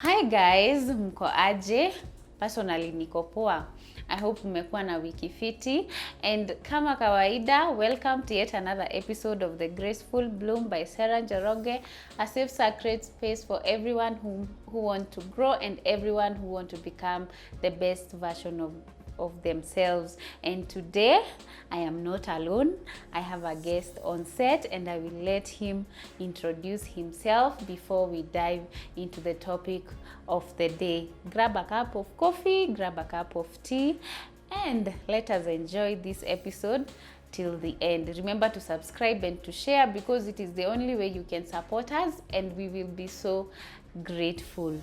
Hi guys, mko aje? Personally niko poa. I hope mmekuwa na wiki fiti, and kama kawaida, welcome to yet another episode of the Graceful Bloom by Sarah Njoroge, a safe sacred space for everyone who want to grow and everyone who want to become the best version of themselves. And today I am not alone. I have a guest on set and I will let him introduce himself before we dive into the topic of the day. Grab a cup of coffee, grab a cup of tea, and let us enjoy this episode till the end. Remember to subscribe and to share because it is the only way you can support us, and we will be so grateful.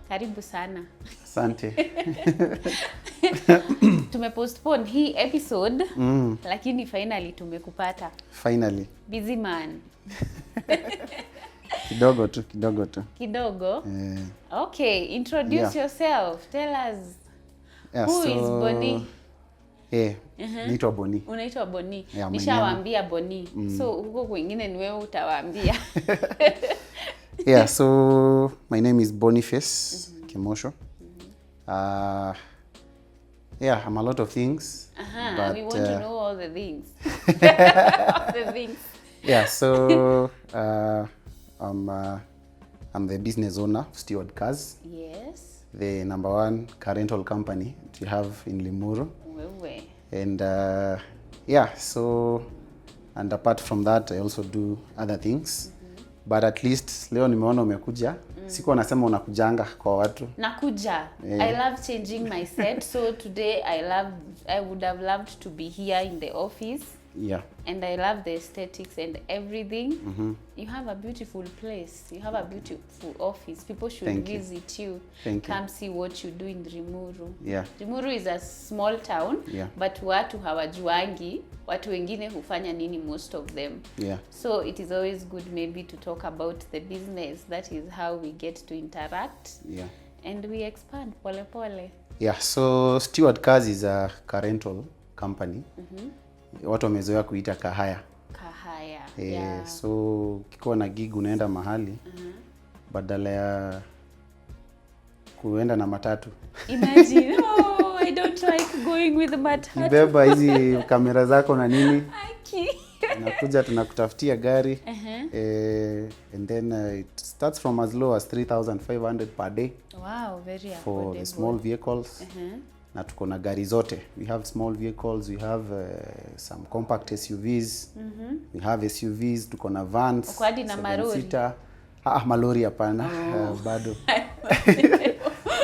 Karibu sana. Asante. Tumepostpone hii episode lakini finally tumekupata. Finally. Busy man. Kidogo tu. Kidogo? Okay, introduce yourself. Tell us who is Boni? Naitwa Boni. Unaitwa Boni. Yeah, nishawaambia Boni. So huko kwingine ni wewe utawaambia. Yeah, so my name is Boniface Kimosho. Yeah, I'm a lot of things. But we want to know all the things. All the things. Yeah, so I'm the business owner of Steward Cars. Yes. The number one car rental company that we have in Limuru. Wewe. And yeah, so, and apart from that, I also do other things. But at least leo nimeona umekuja. Sikuwa nasema unakujanga kwa watu. Nakuja. I love changing my set. So today I would have loved to be here in the office. Yeah. And I love the aesthetics and everything. You have a beautiful place. You have a beautiful office. People should visit you. Come see what you do in Rimuru. Yeah. Rimuru is a small town, but watu hawajuangi, watu wengine hufanya nini most of them. Yeah. So it is always good maybe to talk about the business. That is how we get to interact. Yeah. And we expand pole pole. Yeah, so Steward Cars is a car rental company. Watu wamezoea kuita kahaya. Kahaya. Yeah. So ukikuwa na gig unaenda mahali badala ya kuenda na matatu. Imagine, oh, I don't like going with matatu. Kibeba hizi kamera zako na nini? Nakuja tunakutafutia gari. And then it starts from as low as 3,500 per day. Wow, very affordable. For the small vehicles. Na tuko na gari zote. We have small vehicles, we have some compact SUVs, we have SUVs, tuko na vans, uko hadi na malori. Malori hapana, bado.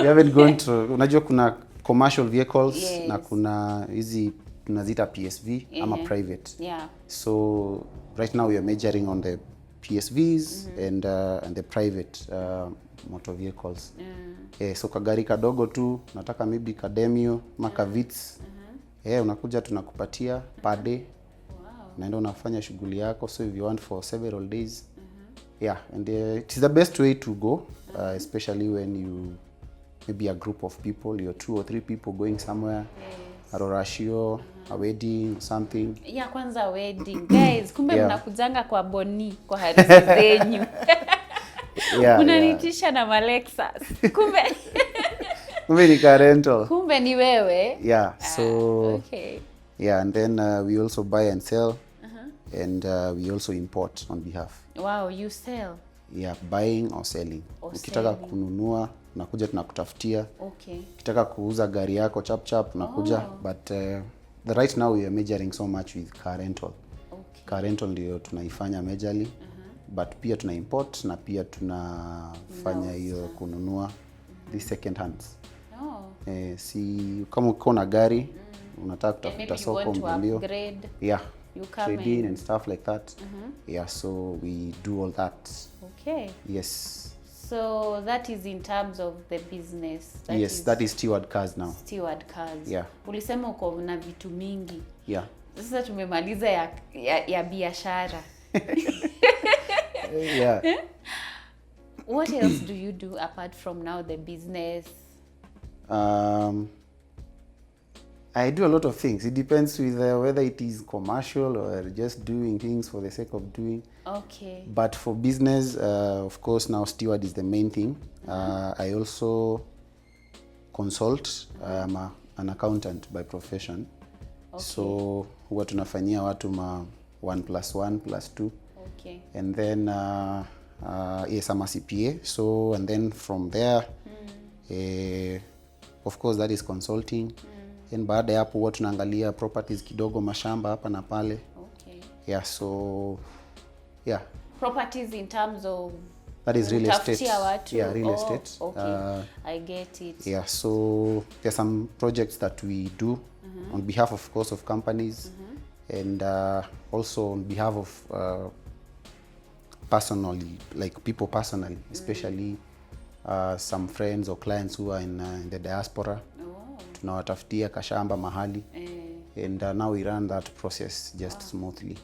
We haven't gone to, unajua kuna commercial vehicles na kuna hizi tunazita PSV ama private. Yeah. So right now we are majoring on the PSVs and the private motor vehicles. So kagari kadogo tu, nataka maybe Kademio, Makavits. Unakuja tunakupatia per day. Wow. Naenda unafanya shughuli yako, so if you want for several days. Yeah, and it is the best way to go, especially when you maybe a group of people, you're 2 or 3 people going somewhere. A rorashio, a wedding, something. Yeah, kwanza wedding. Guys, kumbe mnakujanga kwa Boni kwa harusi zenyu. Unanitisha na Malexas. Kumbe ni car rental. Kumbe ni wewe. Yeah, so okay. Yeah, and then we also buy and sell. And we also import on behalf. Wow, you sell? Yeah, buying or selling. Ukitaka kununua, unakuja tunakutafutia. Okay. Ukitaka kuuza gari yako chap unakuja, but the right now we are majoring so much with car rental. Okay. Car rental ndio tunaifanya majorly. But pia tuna import na pia tunafanya hiyo kununua the second hands. Si kama uko na gari unataka kutafuta soko mbio. Yeah. You come trading and stuff like that. Yeah, so we do all that. Okay. Yes. So that is in terms of the business. That is Steward Cars now. Steward Cars. Yeah. Ulisema uko na vitu mingi. Yeah. Sasa tumemaliza ya biashara. Yeah. What else do you do apart from now the business? I do a lot of things. It depends with whether it is commercial or just doing things for the sake of doing. Okay. But for business, of course, now steward is the main thing. I also consult. I'm an accountant by profession. Okay. So huwa tunafanyia watu ma 1+1+2. Okay. And then yes, I'm a CPA. So and then from there, of course that is consulting. And baada ya hapo huwa tunaangalia properties kidogo, mashamba hapa na pale. Okay. Yeah, so yeah. Properties in terms of that is real estate. Watu. Yeah, real estate. Okay. I get it. Yeah, so there's some projects that we do on behalf, of course, of companies, and also on behalf of personally, like people personally, especially some friends or clients who are in the diaspora. Tunawatafutia kashamba mahali, and now we run that process just smoothly.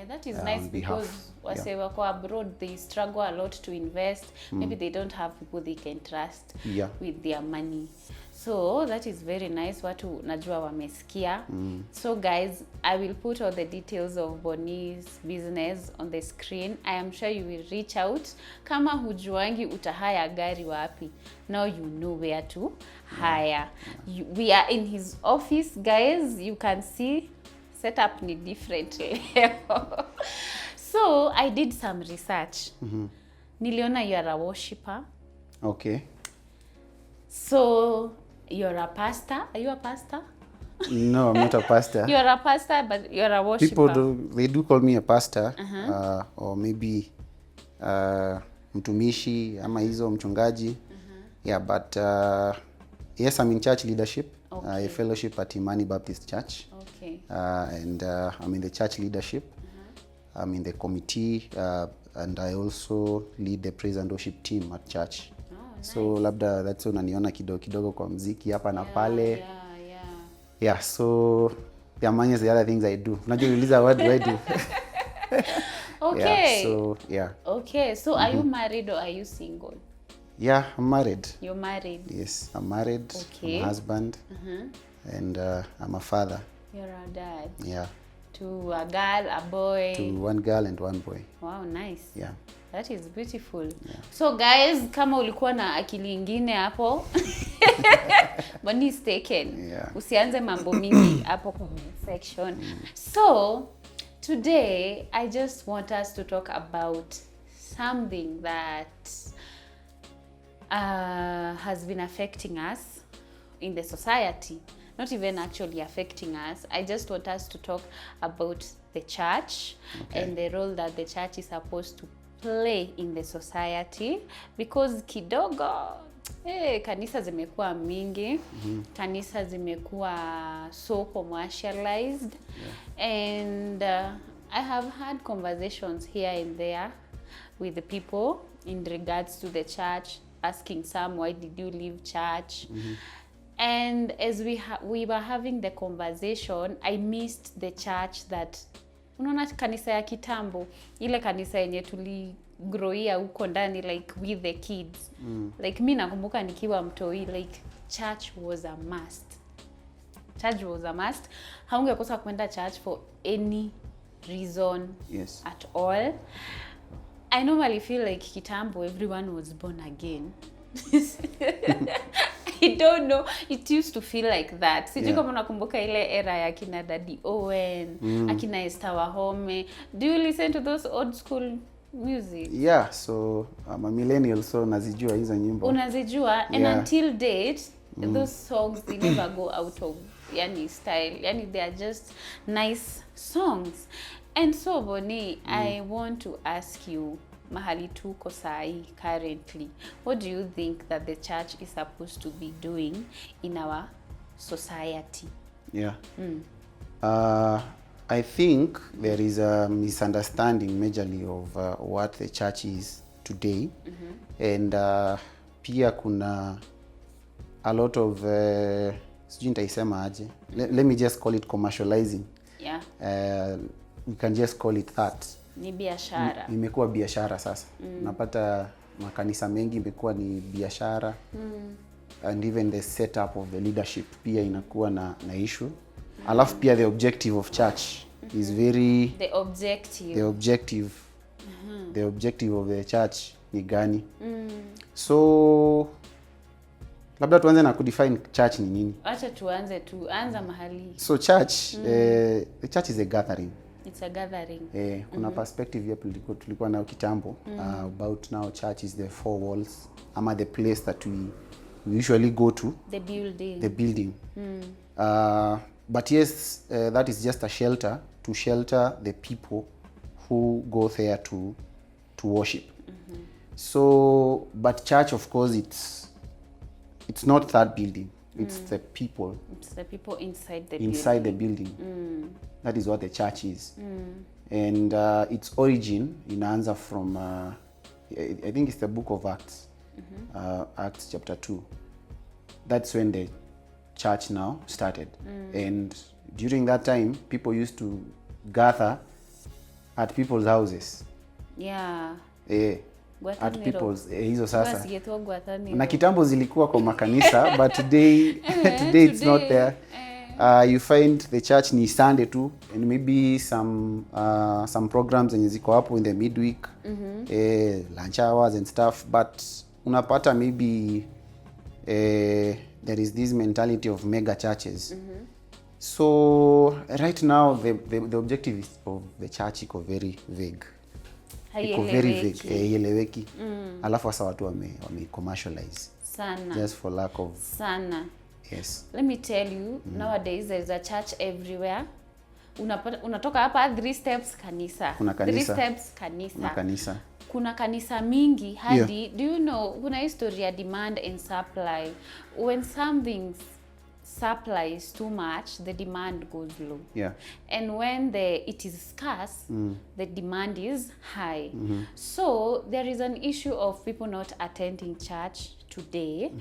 That is nice because wase wako abroad, they struggle a lot to invest. Maybe they don't have people they can trust with their money. So that is very nice. Watu najua wamesikia. So guys, I will put all the details of Bonnie's business on the screen. I am sure you will reach out. Kama hujuangi utahaya gari wapi, now you know where to hire. We are in his office, guys. You can see setup ni different level. So I did some research. Niliona you are a worshipper. Okay. So you're a pastor. Are you a pastor? No, I'm not a pastor. You're a pastor, but you're a worshipper. People they do call me a pastor, or maybe mtumishi ama hizo mchungaji. Yeah, but yes, I'm in church leadership. I fellowship at Imani Baptist Church. Okay. And I'm in the church leadership. I'm in the committee, and I also lead the praise and worship team at church. Nice. So labda that's unaniona kidogo kwa mziki hapa na pale. Yeah, so there are many other things I do. Unajiuliza what do I do? Okay. Yeah, so yeah. Okay, so are you married or are you single? Yeah, I'm married. You're married? Yes, I'm married. Okay. I'm a husband. And I'm a father. You're a dad. Yeah. To a girl, a boy. To one girl and one boy. Wow, nice. Yeah. That is beautiful. Yeah. So guys, kama ulikuwa na akili ingine hapo, Bonnie is taken. Yeah. Usianze mambo mingi hapo comment section. So today I just want us to talk about something that has been affecting us in the society. Not even actually affecting us. I just want us to talk about the church and the role that the church is supposed to play in the society, because kidogo kanisa zimekuwa mingi, kanisa zimekuwa so commercialized, and I have had conversations here and there with the people in regards to the church, asking some, why did you leave church? And as we were having the conversation, I missed the church that, unaona kanisa ya kitambo, ile kanisa yenye tuligrowia huko ndani, like with the kids. Like mi nakumbuka nikiwa mtoi, like church was a must. Church was a must. Haungekosa kwenda church for any reason at all. I normally feel like kitambo everyone was born again. I don't know. It used to feel like that. Sijui kama unakumbuka ile era ya kina Daddy Owen, akina Esther Wahome. Do you listen to those old school music? Yeah, so I'm a millennial, so nazijua hizo nyimbo. Unazijua, and until date, those songs they never go out of style. They are just nice songs. And so Bonnie, I want to ask you, mahali tuko sahi currently, what do you think that the church is supposed to be doing in our society? I think there is a misunderstanding majorly of what the church is today, and pia kuna a lot of sijui nitaisema aje, let me just call it commercializing. We can just call it that. Ni biashara. Imekuwa biashara sasa. Napata makanisa mengi imekuwa ni biashara. And even the setup of the leadership pia inakuwa na issue. Alafu pia the objective of church is very the objective of the church ni gani. So labda tuanze na kudefine church ni nini. Acha anza mahali. So church the church is a gathering. It's a gathering. Kuna perspective ya tulikuwa nayo kitambo about now church is the four walls ama the place that we usually go to, the building. But yes, that is just a shelter to shelter the people who go there to worship. So but church, of course, it's not that building, it's the people. It's the people inside the building. That is what the church is. And its origin inaanza from I think it's the book of Acts. Acts chapter 2. That's when the church now started. And during that time, people used to gather at people's houses. Yeah. At people's hizo sasa. Na kitambo zilikuwa kwa makanisa, but today it's not there. You find the church ni Sunday too, and maybe some programs zenye ziko hapo in the midweek, lunch hours and stuff, but unapata maybe there is this mentality of mega churches. So right now the objective of the church iko very vague. Haieleweki. Alafu sasa watu wame commercialize sana, just for lack of sana. Yes. Let me tell you, nowadays there is a church everywhere. Unatoka hapa 3 steps kanisa. 3 steps kanisa. Kuna kanisa mingi hadi do you know kuna history ya demand and supply. When something supply is too much, the demand goes low. Yeah. And when it is scarce, the demand is high. So there is an issue of people not attending church today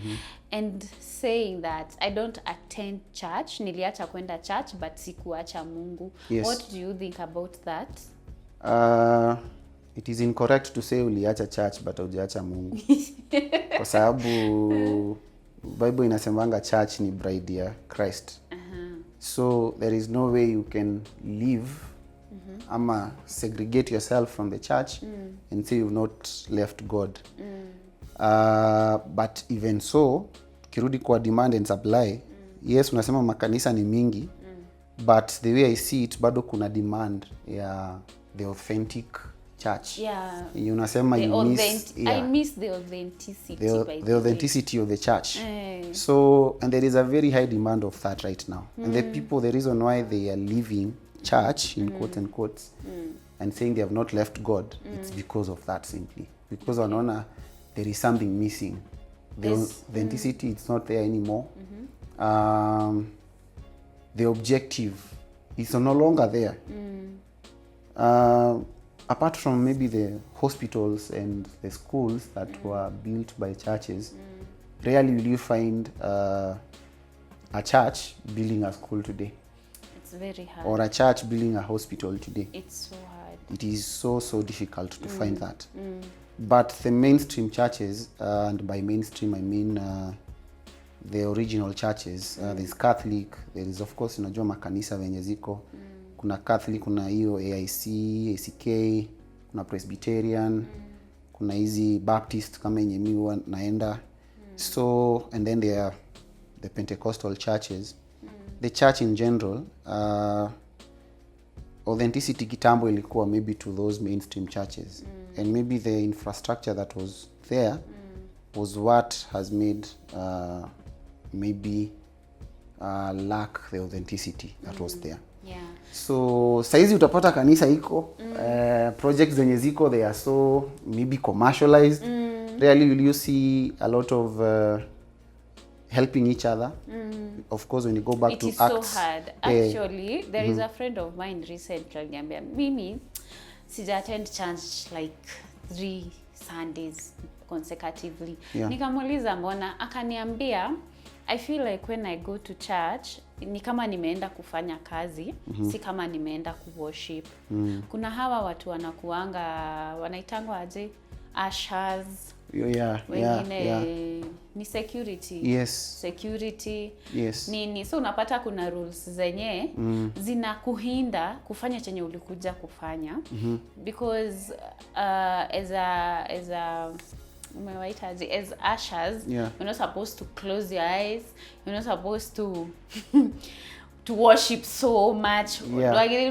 and saying that I don't attend church, niliacha kwenda church but sikuacha Mungu. Yes. What do you think about that? It is incorrect to say uliacha church but hujaacha Mungu. Kwa sababu Bible inasemanga church ni bride ya Christ. So there is no way you can live ama segregate yourself from the church and say you've not left God. But even so, kirudi kwa demand and supply, yes, unasema makanisa ni mingi, but the way I see it, bado kuna demand ya the authentic church. Yeah. Unasema I miss the authenticity. The authenticity of the church. So, and there is a very high demand of that right now. And the people, the reason why they are leaving church, in quotes and quotes, and saying they have not left God, it's because of that simply. Because wanaona there is something missing. The authenticity, it's not there anymore. The objective is no longer there. Apart from maybe the hospitals and the schools that were built by churches, rarely will you find a church building a school today. It's very hard. Or a church building a hospital today. It's so hard. It is so difficult to find that. But the mainstream churches, and by mainstream I mean the original churches, there's Catholic, there is of course unajua makanisa venye ziko. Kuna Catholic, kuna hiyo AIC, ACK, kuna Presbyterian, kuna hizi Baptist kama yenye mimi naenda. So, and then there are the Pentecostal churches. The church in general, authenticity kitambo ilikuwa maybe to those mainstream churches. And maybe the infrastructure that was there was what has made maybe lack the authenticity that was there. Yeah. So saizi utapata kanisa iko projects zenye ziko, they are so maybe commercialized. Rarely will you see a lot of helping each other. Of course, when you go back it to is Acts, so hard. Actually, there is a friend of mine recently niambia mimi sija attend church like 3 Sundays consecutively. Yeah. Nikamuuliza mbona, akaniambia I feel like when I go to church ni kama nimeenda kufanya kazi, si kama nimeenda kuworship. Kuna hawa watu wanaitangwa aje, ushers. Wengine ni security. Yes. Security. Yes. Nini, so unapata kuna rules zenye zinakuhinda kufanya chenye ulikuja kufanya. Because as a as ushers, you're not supposed to close your eyes. You're not supposed to worship so much. Okay.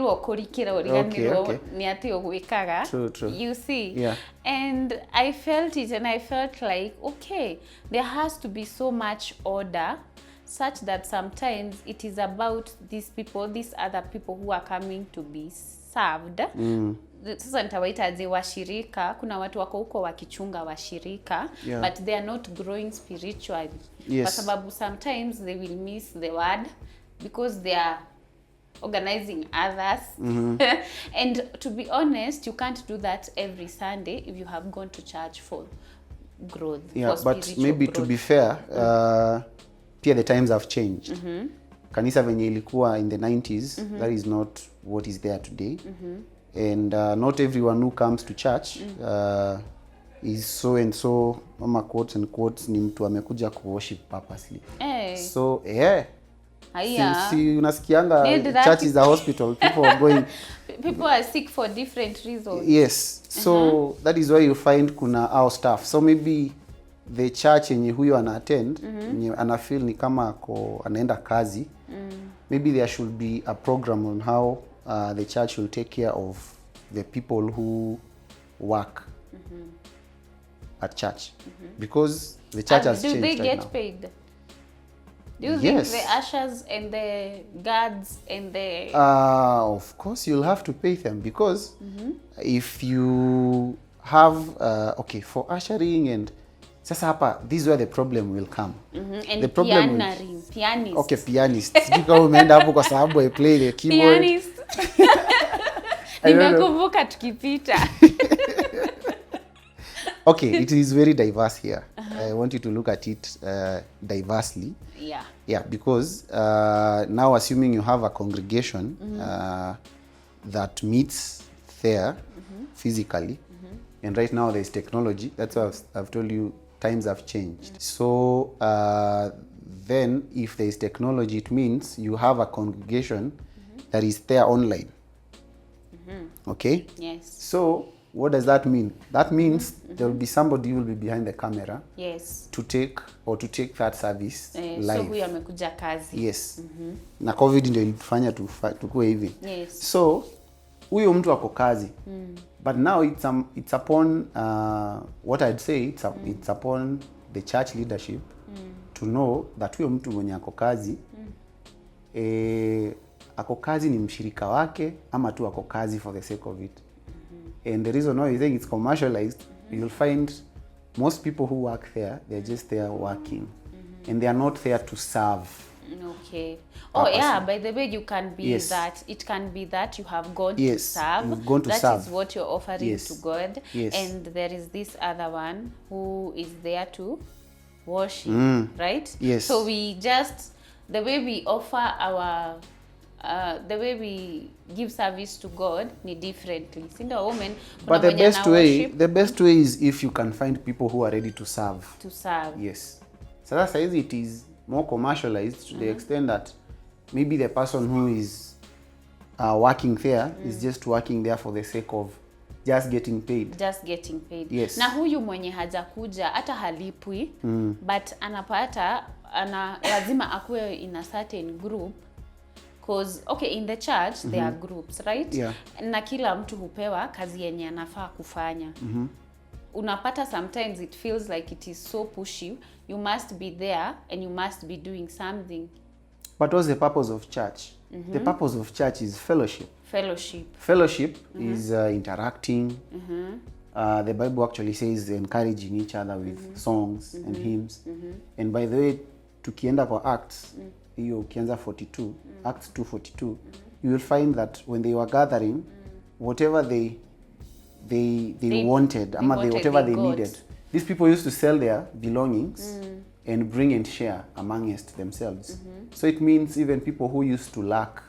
True. You see? Yeah. And I felt it, and I felt like, okay, there has to be so much order, such that sometimes it is about these other people who are coming to be served. Sasa nitawaita aje washirika. Kuna watu wako huko wakichunga washirika, but they are not growing spiritually. Kwa sababu sometimes they will miss the word because they are organizing others. And to be honest, you can't do that every Sunday if you have gone to church for growth. But maybe growth. To be fair, pia the times have changed. Kanisa venye ilikuwa in the 90s, that is not what is there today. And not everyone who comes to church is so and so, mama quotes and quotes, ni mtu amekuja ku worship purposely. So si unasikianga church is a hospital. People are going, people are sick for different reasons. Yes. So that is why you find kuna our staff. So maybe the church yenye huyo ana attend, ana feel ni kama anaenda kazi. Maybe there should be a program on how the church will take care of the people who work at church. Because the church has changed right now. Do they get paid? Do you think the ushers and the guards and the... of course, you'll have to pay them because if you have... for ushering and... Sasa hapa, this is where the problem will come. And the problem pianist. Okay, pianist. Sijui kama umeenda hapo kwa sababu I play the keyboard. Pianist. Nimekumbuka tukipita. Okay, it is very diverse here. I want you to look at it diversely. Yeah, because now assuming you have a congregation that meets there physically, and right now there is technology. That's why I've told you times have changed. So then if there is technology, it means you have a congregation that is there online. Okay? Yes. So what does that mean? That means there will be somebody who will be behind the camera to take that service live. So huyo amekuja kazi. Yes. Na COVID ndio ilifanya tukue hivi. Yes. So huyo mtu ako kazi. But now it's upon what I'd say it's upon the church leadership to know that huyo mtu mwenye ako kazi ako kazi ni mshirika wake ama tu ako kazi for the sake of it. And the reason why you think it's commercialized, you'll find most people who work there, they're just there working. And they are not there to serve. Okay. Oh yeah, by the way, you can be that. It can be that you have gone to serve. You've gone to serve. That is what you're offering to God. Yes. And there is this other one who is there to worship, right? Yes. So we just, the way we offer our, the way we give service to God ni differently. Sinda women, but the best way is if you can find people who are ready to serve. To serve. Yes. So that's why it is more commercialized to the extent that maybe the person who is working there is just working there for the sake of just getting paid. Just getting paid. Yes. Na huyu mwenye hajakuja hata halipwi, but anapata lazima akuwe in a certain group. Because in the church there are groups, right? Yeah. Na kila mtu hupewa kazi yenye anafaa kufanya. Unapata sometimes it feels like it is so pushy. You must be there and you must be doing something. But what's the purpose of church? The purpose of church is fellowship. Fellowship is interacting. The Bible actually says encouraging each other with songs and hymns. And by the way, tukienda kwa Acts, hiyo ukianza 42, Acts 2:42, you will find that when they were gathering, whatever they wanted, whatever they needed, these people used to sell their belongings and bring and share amongst themselves. So it means even people who used to lack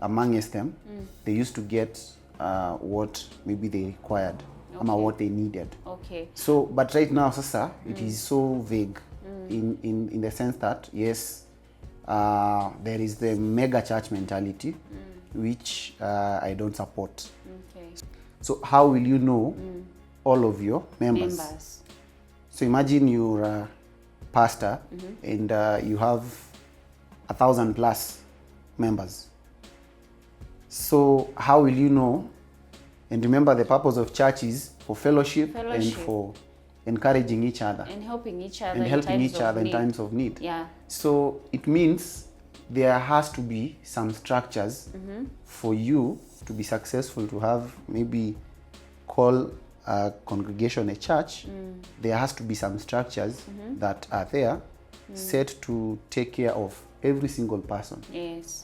amongst them, they used to get what maybe they required, or what they needed. Okay. So, but right now, sasa, it is so vague in the sense that, yes, there is the mega church mentality, which I don't support. Okay. So how will you know all of your members? So imagine you're a pastor and you have 1,000+ members. So how will you know? And remember, the purpose of church is for fellowship. And for encouraging each other. And helping each other in times of need. Yeah. So it means there has to be some structures for you to be successful, to have maybe call a congregation a church. There has to be some structures that are there set to take care of every single person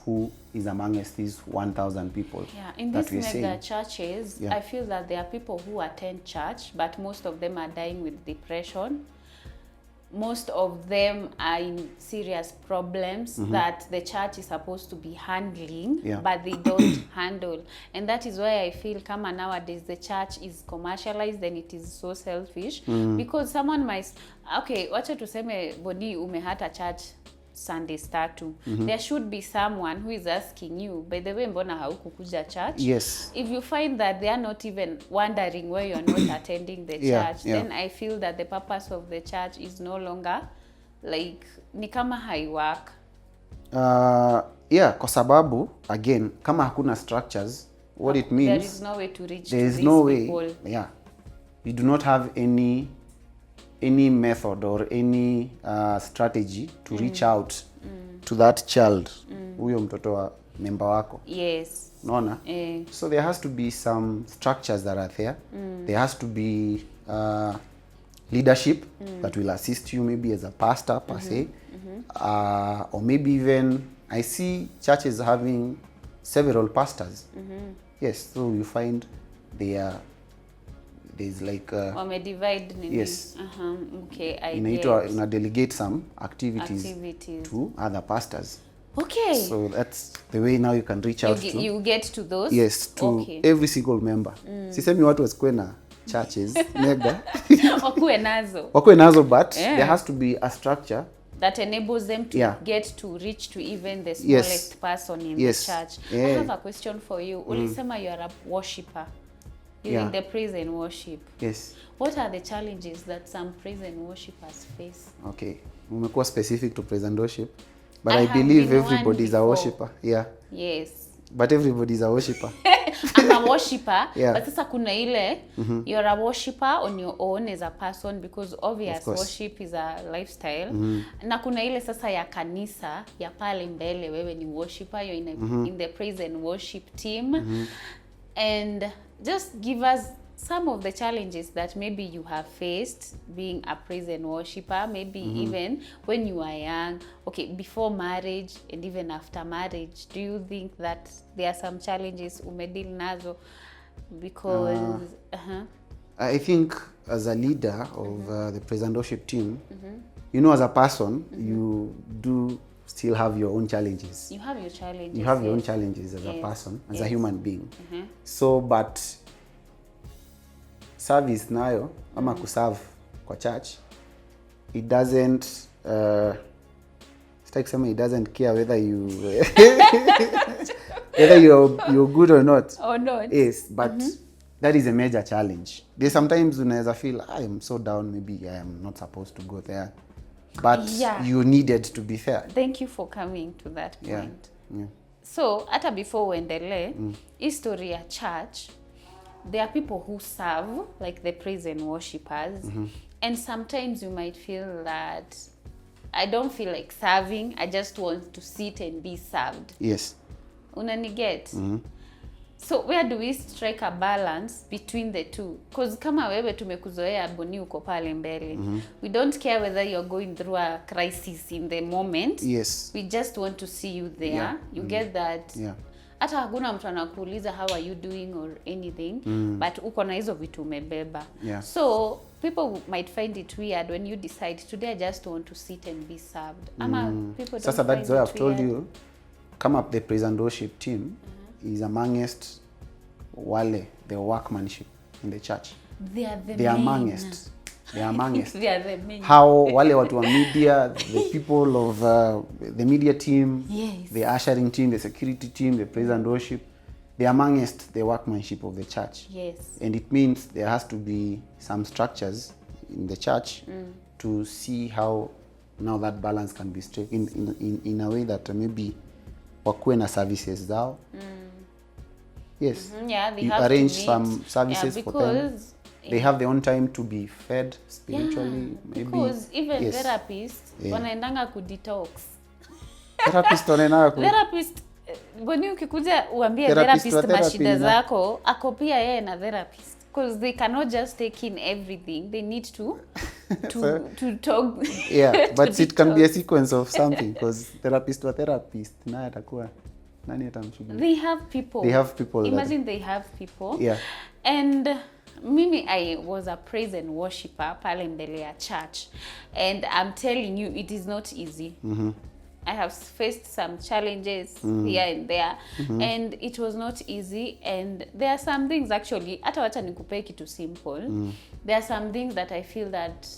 who is amongst these 1,000 people. Yeah, in these mega churches, I feel that there are people who attend church, but most of them are dying with depression. Most of them are in serious problems that the church is supposed to be handling, but they don't handle. And that is why I feel kama nowadays the church is commercialized and it is so selfish. Because someone might, okay, wacha tuseme boni umehata church Sundays tatu. There should be someone who is asking you, by the way, mbona haukukuja church? Yes. If you find that they are not even wondering why you are not attending the church, then I feel that the purpose of the church is no longer like ni kama haiwork. Kwa sababu again, kama hakuna structures, what it means, there is no way to reach there is these no people. way. Yeah. You do not have any method or any strategy to reach out to that child, huyo mtoto wa member wako. Yes. Unaona? So there has to be some structures that are there. There has to be leadership that will assist you, maybe as a pastor per se, or maybe even I see churches having several pastors. Yes, so you find there's like divide yes. Okay, I get. Delegate some activities to other pastors. Okay. So that's the way now you can reach out to. You get to those? Yes, to every single member. Sisemi watu wasikwe na churches mega. Wakwe nazo, but there has to be a structure that enables them to get to reach to even the smallest person in the church. I have a question for you. Ulisema you are a worshipper. You're in the praise and worship. Yes. What are the challenges that some praise and worshipers face? Okay. Umekuwa specific to praise and worship, but I believe everybody is a worshipper. Yeah. Yes. But everybody is a worshipper. I'm a worshipper, but sasa kuna ile, you're a worshipper on your own as a person because obvious worship is a lifestyle. Na kuna ile sasa ya kanisa, ya pale mbele wewe ni worshipper, you're in the praise and worship team. And just give us some of the challenges that maybe you have faced being a praise and worshipper, maybe even when you are young, okay, before marriage and even after marriage. Do you think that there are some challenges umedil nazo? Because I think as a leader of the praise and worship team, you know, as a person, you do still have your own challenges. You have your challenges. You have your own challenges as a person, as a human being. So, but service nayo, ama kuserve kwa church, it doesn't, it doesn't care whether you, whether you're good or not. Or not. Yes, but that is a major challenge. There's sometimes unaweza feel, I am so down, maybe I am not supposed to go there. But you needed to be there. Thank you for coming to that point. Yeah. So, hata before uendele, history ya church, there are people who serve, like the praise and worshipers. And sometimes you might feel that, I don't feel like serving, I just want to sit and be served. Yes. Unaniget? So where do we strike a balance between the two? Because kama wewe tumekuzoea boni uko pale mbele. We don't care whether you're going through a crisis in the moment. Yes. We just want to see you there. You get that? Yeah. hata hakuna mtu anakuuliza how are you doing or anything, but uko na hizo vitu umebeba. Yeah. So people might find it weird when you decide today I just want to sit and be served. Ama people don't Sasa that's why find I've it told weird. you, come up the praise and worship team is amongst wale, the workmanship in the church. They are the They are main. amongst. They are amongst. They are the main. How wale watu wa media, the people of the media team, Yes. the ushering team, the security team, the praise and worship, they are amongst the workmanship of the church. Yes. And it means there has to be some structures in the church to see how now that balance can be struck in a way that maybe wakuwe na services zao. Yes. Yeah, they you have arrange to meet. some services for them. Because They have their own time to be fed spiritually. Maybe. Because even Yes. therapists wanaendanga kudetox. Therapist wanaenda Therapist when ukikuja uambie Therapist therapist wa mashida therapy, zako, ako pia yeye na therapist. Because they cannot just take in everything. They need to talk. yeah, but to it can be a detox. sequence of something because therapist naye atakuwa nani atamshughulikia. They have people. They have people. Imagine they have people. Yeah. And mimi, I was a praise and worshiper pale mbele ya church, and I'm telling you it is not easy. I have faced some challenges here and there, and it was not easy. And there are some things actually, hata wacha nikupe kitu simple. There are some things that I feel that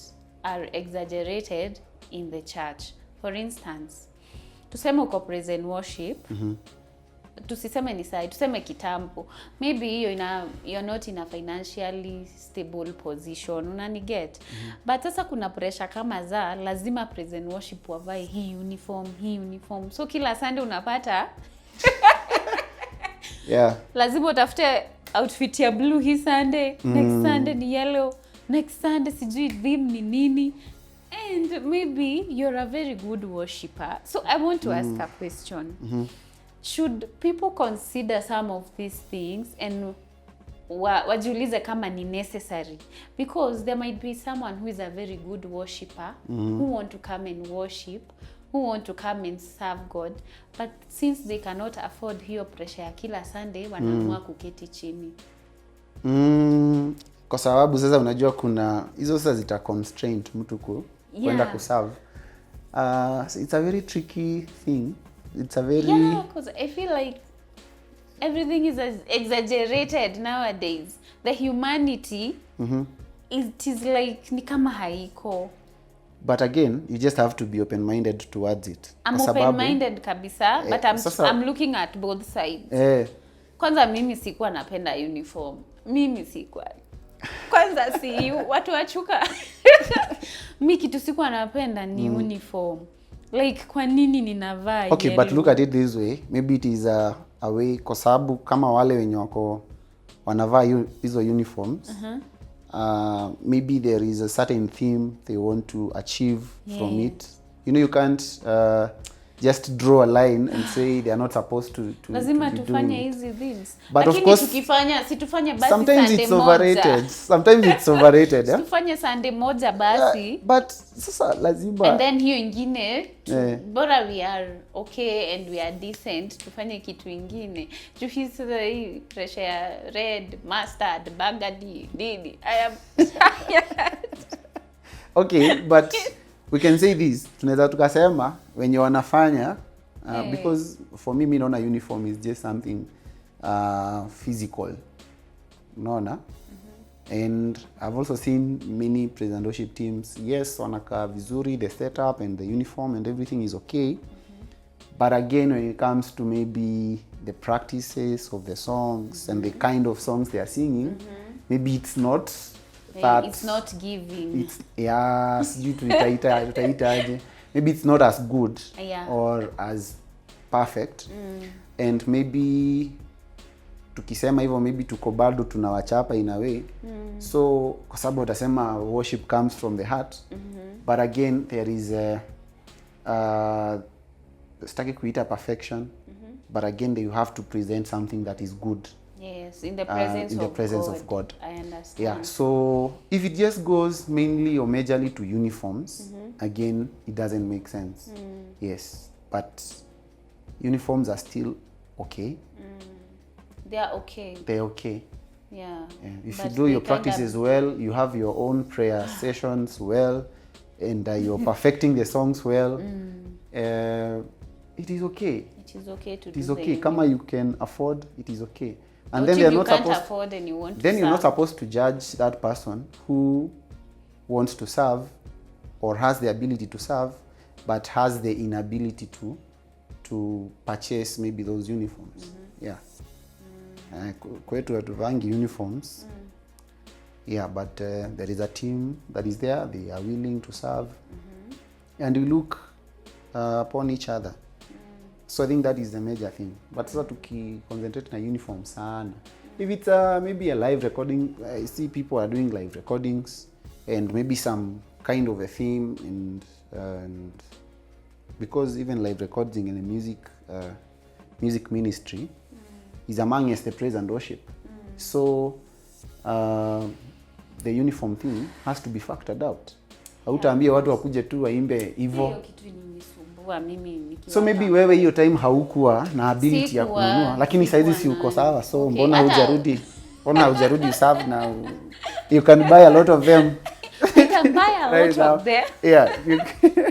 are exaggerated in the church. For instance, tuseme uko praise and worship, tusiseme ni sai, tuseme kitambo, maybe hiyo you're not in a financially stable position, unani get. But sasa kuna pressure kama za lazima praise and worship wavae hii uniform, so kila Sunday unapata Yeah. lazima utafute outfit ya blue hii Sunday, next Sunday ni yellow, next Sunday sijui theme ni nini. And maybe you're a very good worshipper, so I want to ask a question. Should people consider some of these things and wajiulize kama ni necessary? Because there might be someone who is a very good worshipper, who want to come and worship, who want to come and serve God, but since they cannot afford hiyo pressure ya kila Sunday, wanaamua kuketi chini. Kwa sababu sasa unajua kuna hizo sasa zita constraint mtu kwenda kuserve. So it's a very tricky thing. It's a very Because I feel like everything is exaggerated nowadays. The humanity it is like ni kama haiko. But again, you just have to be open-minded towards it. I'm open-minded kabisa, but I'm looking at both sides. Kwanza mimi sikuwa napenda uniform. Mimi sikuwa. Kwanza si watu wachuka. Mimi kitu sikuwa napenda ni uniform. Like kwa nini ninavaa Okay, yellow? but look at it this way. Maybe it is a way kwa sababu kama wale wenye wako wanavaa hizo uniforms. Maybe there is a certain theme they want to achieve from it. You know, you can't just draw a line and say they are not supposed to lazima to be tufanye doing it. hizi things. But lakini of course, tukifanya situfanye basi sometimes Sunday it's overrated. Sometimes it's overrated, yeah? Tufanye Sunday moja basi. But sasa lazima And then hiyo ingine bora we are okay and we are decent, tufanye kitu ingine. Hii pressure ya red, mustard, burgundy, nini. I am okay, but we can say this. Tunaweza tukasema wenye wanafanya because for me naona uniform is just something physical. Unaona? And I've also seen many praise and worship teams. Yes, wanakaa vizuri, the setup and the uniform and everything is okay. But again, when it comes to maybe the practices of the songs and the kind of songs they are singing, maybe it's not that it's not giving. It's sijui tutaitaje. Maybe it's not as good or as perfect. And maybe tukisema hivyo maybe tuko bado tunawachapa in a way. So kwa sababu utasema worship comes from the heart. But again there is a sitaki kuita perfection. But again you have to present something that is good. Yes, in the presence of God. I understand. Yeah, so if it just goes mainly or majorly to uniforms, again, it doesn't make sense. Yes, but uniforms are still okay. They are okay. They're okay. Yeah. If But you do your they kind practices well, you have your own prayer sessions well, and you're perfecting the songs well, it is okay. It is okay to It do is okay. the Kama you can afford, it is okay. And What then if they're you not can't supposed. afford and you want to Then you're not serve? supposed to judge that person who wants to serve or has the ability to serve, but has the inability to purchase maybe those uniforms. Yeah. Kwetu hatuvangi uniforms. Yeah, but there is a team that is there. They are willing to serve, and we look upon each other. So I think that is the major thing. But sasa concentrate na uniform sana. If it's maybe a live recording, I see people are doing live recordings and maybe some kind of a theme, and because even live recording in the music ministry is amongst the praise and worship. So the uniform thing has to be factored out. Hautaambia watu wakuje tu waimbe hivyo. Hiyo kitu ilinisumbua mimi nikiwa. So maybe wewe hiyo time haukuwa na ability ya kununua, lakini saizi si uko sawa, so Okay, mbona hujarudi? Mbona hujarudi serve now? You can buy a lot of them. I can buy a Right lot now. of them. Yeah.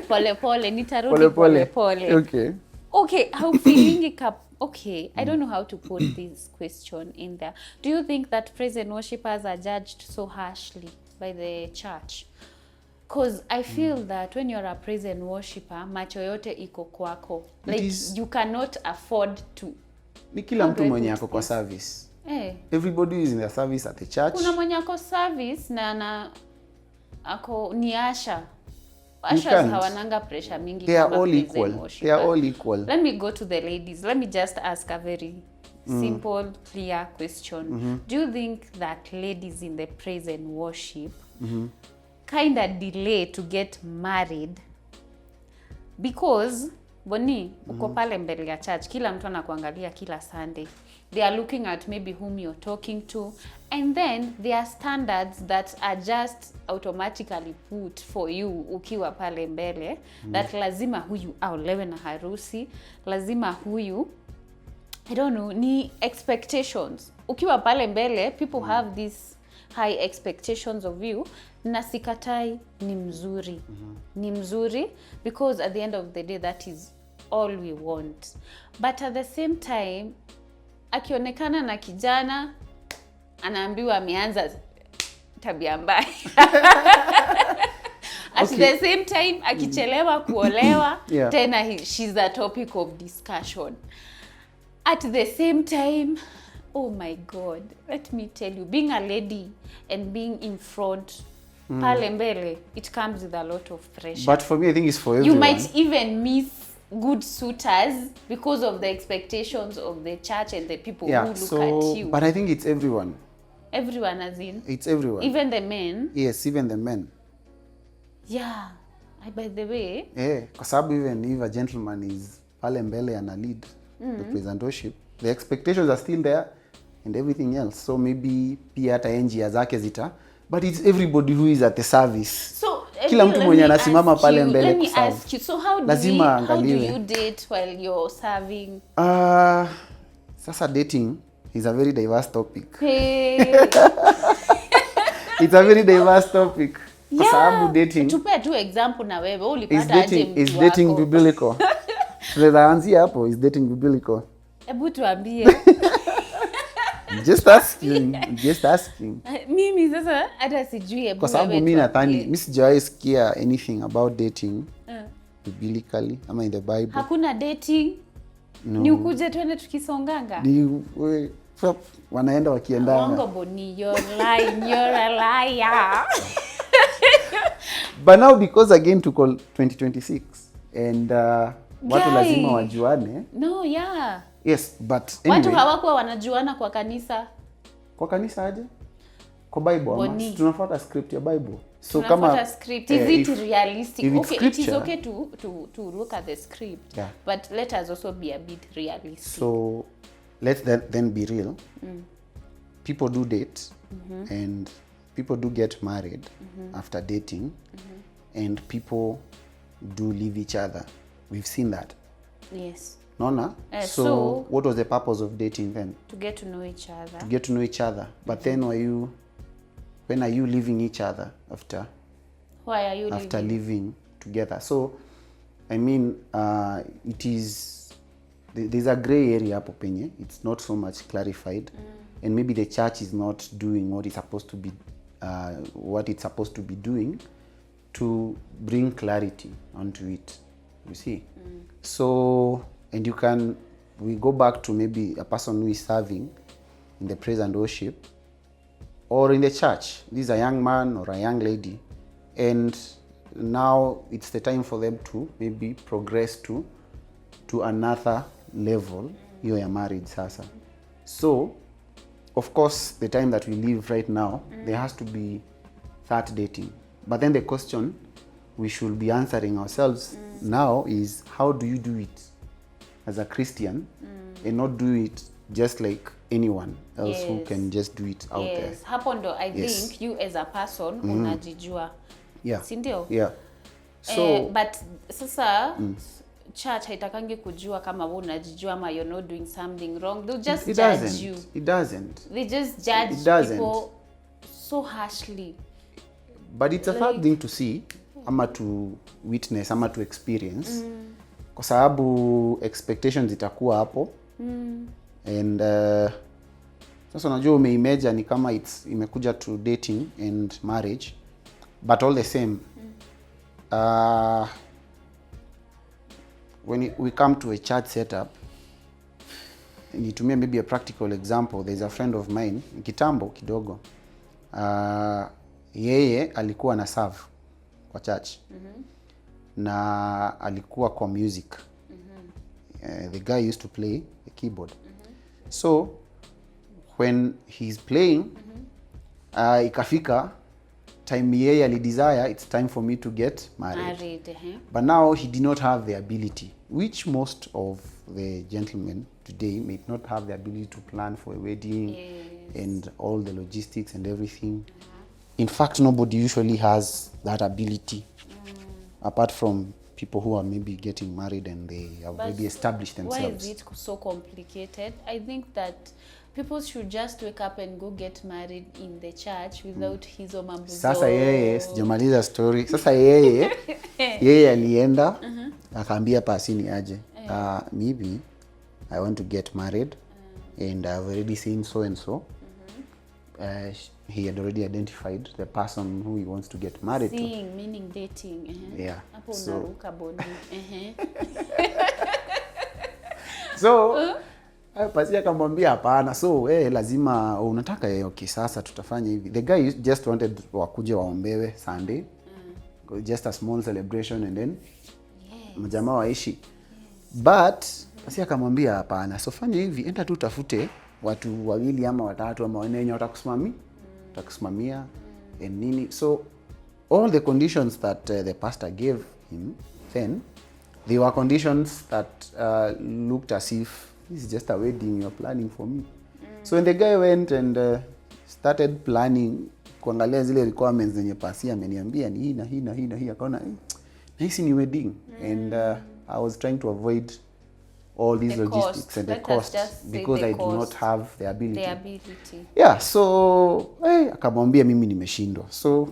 Pole pole, nitarudi pole pole. Okay. Okay, how feeling okay, I don't know how to put this question in there. Do you think that praise and worshipers are judged so harshly by the church? Because I feel that when you're a praise and worshiper, macho yote iko kwako. Like you cannot afford to. Ni kila mtu mwenye ako kwa service. Everybody is in the service at the church. Kuna mwenye ako service na ako ni asha. Ushers hawananga pressure mingi. They are all equal. They are all equal. Let me go to the ladies. Let me just ask a very simple, clear question. Do you think that ladies in the praise and worship kind of delay to get married because Boni, uko pale mbele ya church, kila mtu anakuangalia kila Sunday. They are looking at maybe whom you're talking to, and then there are standards that are just automatically put for you ukiwa pale mbele, that lazima huyu aolewe na harusi, lazima huyu, I don't know, ni expectations. Ukiwa pale mbele, people have these high expectations of you, na sikatai ni mzuri. Ni mzuri because at the end of the day that is all we want. But at the same time, akionekana na kijana anaambiwa ameanza tabia mbaya. At the same time akichelewa kuolewa, tena she's a topic of discussion. At the same time, oh my God, let me tell you, being a lady and being in front, pale mbele, it comes with a lot of pressure. But for me, I think it's for everyone. You might even miss good suitors because of the expectations of the church and the people who look at you. But I think it's everyone. Everyone as in? It's everyone. Even the men? Yes, even the men. Yeah. By the way. Kwa sababu even if a gentleman is pale mbele and a lead the praise and worship, the expectations are still there and everything else. So maybe pia hata njia zake zita, but it's everybody who is at the service. So kila mtu mwenye anasimama pale mbele let me ask you, so how do you date while you're serving? Sasa dating is a very diverse topic. Hey. It's a very diverse topic. Kwa sababu dating, tupe tu example na wewe ulipata aje mtu wako? Is dating biblical? Tunaweza anzia hapo, is dating biblical? Hebu tuambie. Just asking. Mimi sasa hata sijui kwa sababu mimi nadhani mimi sijawahi sikia anything about dating biblically ama in the Bible. Hakuna dating. No. Ni ukuje twende tukisonganga. Ni wanaenda wakiendana. Wango Boni, you're lying, you're a liar. But now because again to call 2026 and watu lazima wajuane. No, yeah. Yes, but anyway. Watu hawakuwa wanajuana kwa kanisa. Kwa kanisa aje? Kwa Bible ama tunafuata script ya Bible. So kama script, is it realistic? Okay, it is okay to look at the script. Yeah. But let us also be a bit realistic. So let's then be real. People do date and people do get married after dating and people do leave each other. We've seen that. Yes. Naona? So what was the purpose of dating then? To get to know each other. To get to know each other. But then when are you leaving each other after? Why are you after living together? So I mean, there's a gray area hapo penye. It's not so much clarified, and maybe the church is not doing what it's supposed to be doing to bring clarity onto it. You see? So, and we go back to maybe a person who is serving in the praise and worship, or in the church. This is a young man or a young lady, and now it's the time for them to maybe progress to another level, hiyo ya marriage sasa. So of course the time that we live right now, there has to be that dating. But then the question we should be answering ourselves now is, how do you do it as a Christian and not do it just like anyone else who can just do it out there? Hapo ndo I think you as a person unajijua. Si ndio? So but sasa church haitakangi kujua kama wewe unajijua ama you're not doing something wrong. They'll just judge you. It doesn't. They just judge people so harshly. But it's a hard thing to see, ama to witness, ama to experience. Kwa sababu expectations itakuwa hapo. And sasa unajua umeimagine ni kama imekuja to dating and marriage, but all the same when we come to a church setup, nitumie maybe a practical example. There's a friend of mine kitambo kidogo, yeye alikuwa na serve kwa church na alikuwa kwa music. The guy used to play the keyboard. So when he's playing, ikafika time yeye alidesire, it's time for me to get married. But now he did not have the ability, which most of the gentlemen today may not have the ability to plan for a wedding and all the logistics and everything. In fact, nobody usually has that ability, apart from people who are maybe getting married and they have already established themselves. Why is it so complicated? I think that people should just wake up and go get married in the church without hizo mambo. Sasa yeye sijamaliza story. Sasa yeye alienda akaambia pasini aje. Maybe I want to get married and I've already seen so and so. He had already identified the person who he wants to get married to. Seeing meaning dating. Yeah. Hapo unaruka boni. So pasi akamwambia hapana. So lazima unataka okay, sasa tutafanya hivi. The guy just wanted wakuje waombewe Sunday. Just a small celebration and then mjamaa waishi. But pasi akamwambia hapana. So fanya hivi, enda tu tafute watu wawili ama watatu ama wanne wenye watakusimamia and nini. So all the conditions that the pastor gave him then, they were conditions that looked as if this is just a wedding you're planning for me. So when the guy went and started planning, kuangalia zile requirements zenye pasi ameniambia ni hii na hii na hii na hii, akaona hii ni wedding. And I was trying to avoid all these logistics and the cost because I do not have the ability. Yeah, so akamwambia mimi nimeshindwa. So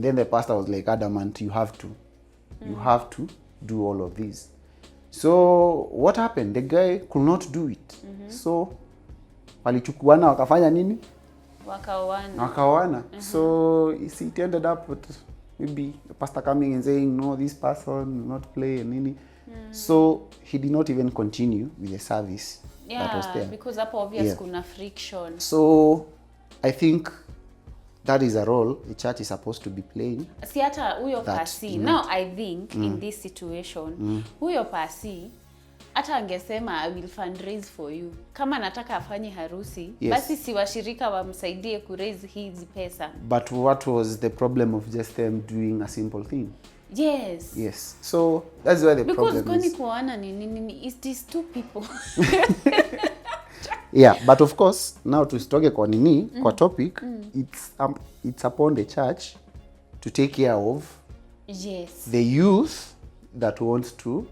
then the pastor was like, adamant, you have to do all of this. So what happened? The guy could not do it. So walichukuana wakafanya nini? Wakaoana. So it ended up with maybe the pastor coming and saying, no, this person will not play and nini. So he did not even continue with the service that was there. Because hapo obvious kuna friction. So I think that is a role the church is supposed to be playing. Si hata huyo pasi. Now I think in this situation, huyo pasi hata angesema I will fundraise for you. Kama nataka afanye harusi, basi si washirika wamsaidie ku raise hizi pesa. But what was the problem of just them doing a simple thing? Yes. So that's why the problem is. Because kuoana ni is these two people. Yeah, but of course now tusitoke kwa nini kwa topic, it's upon the church to take care of the youth that wants to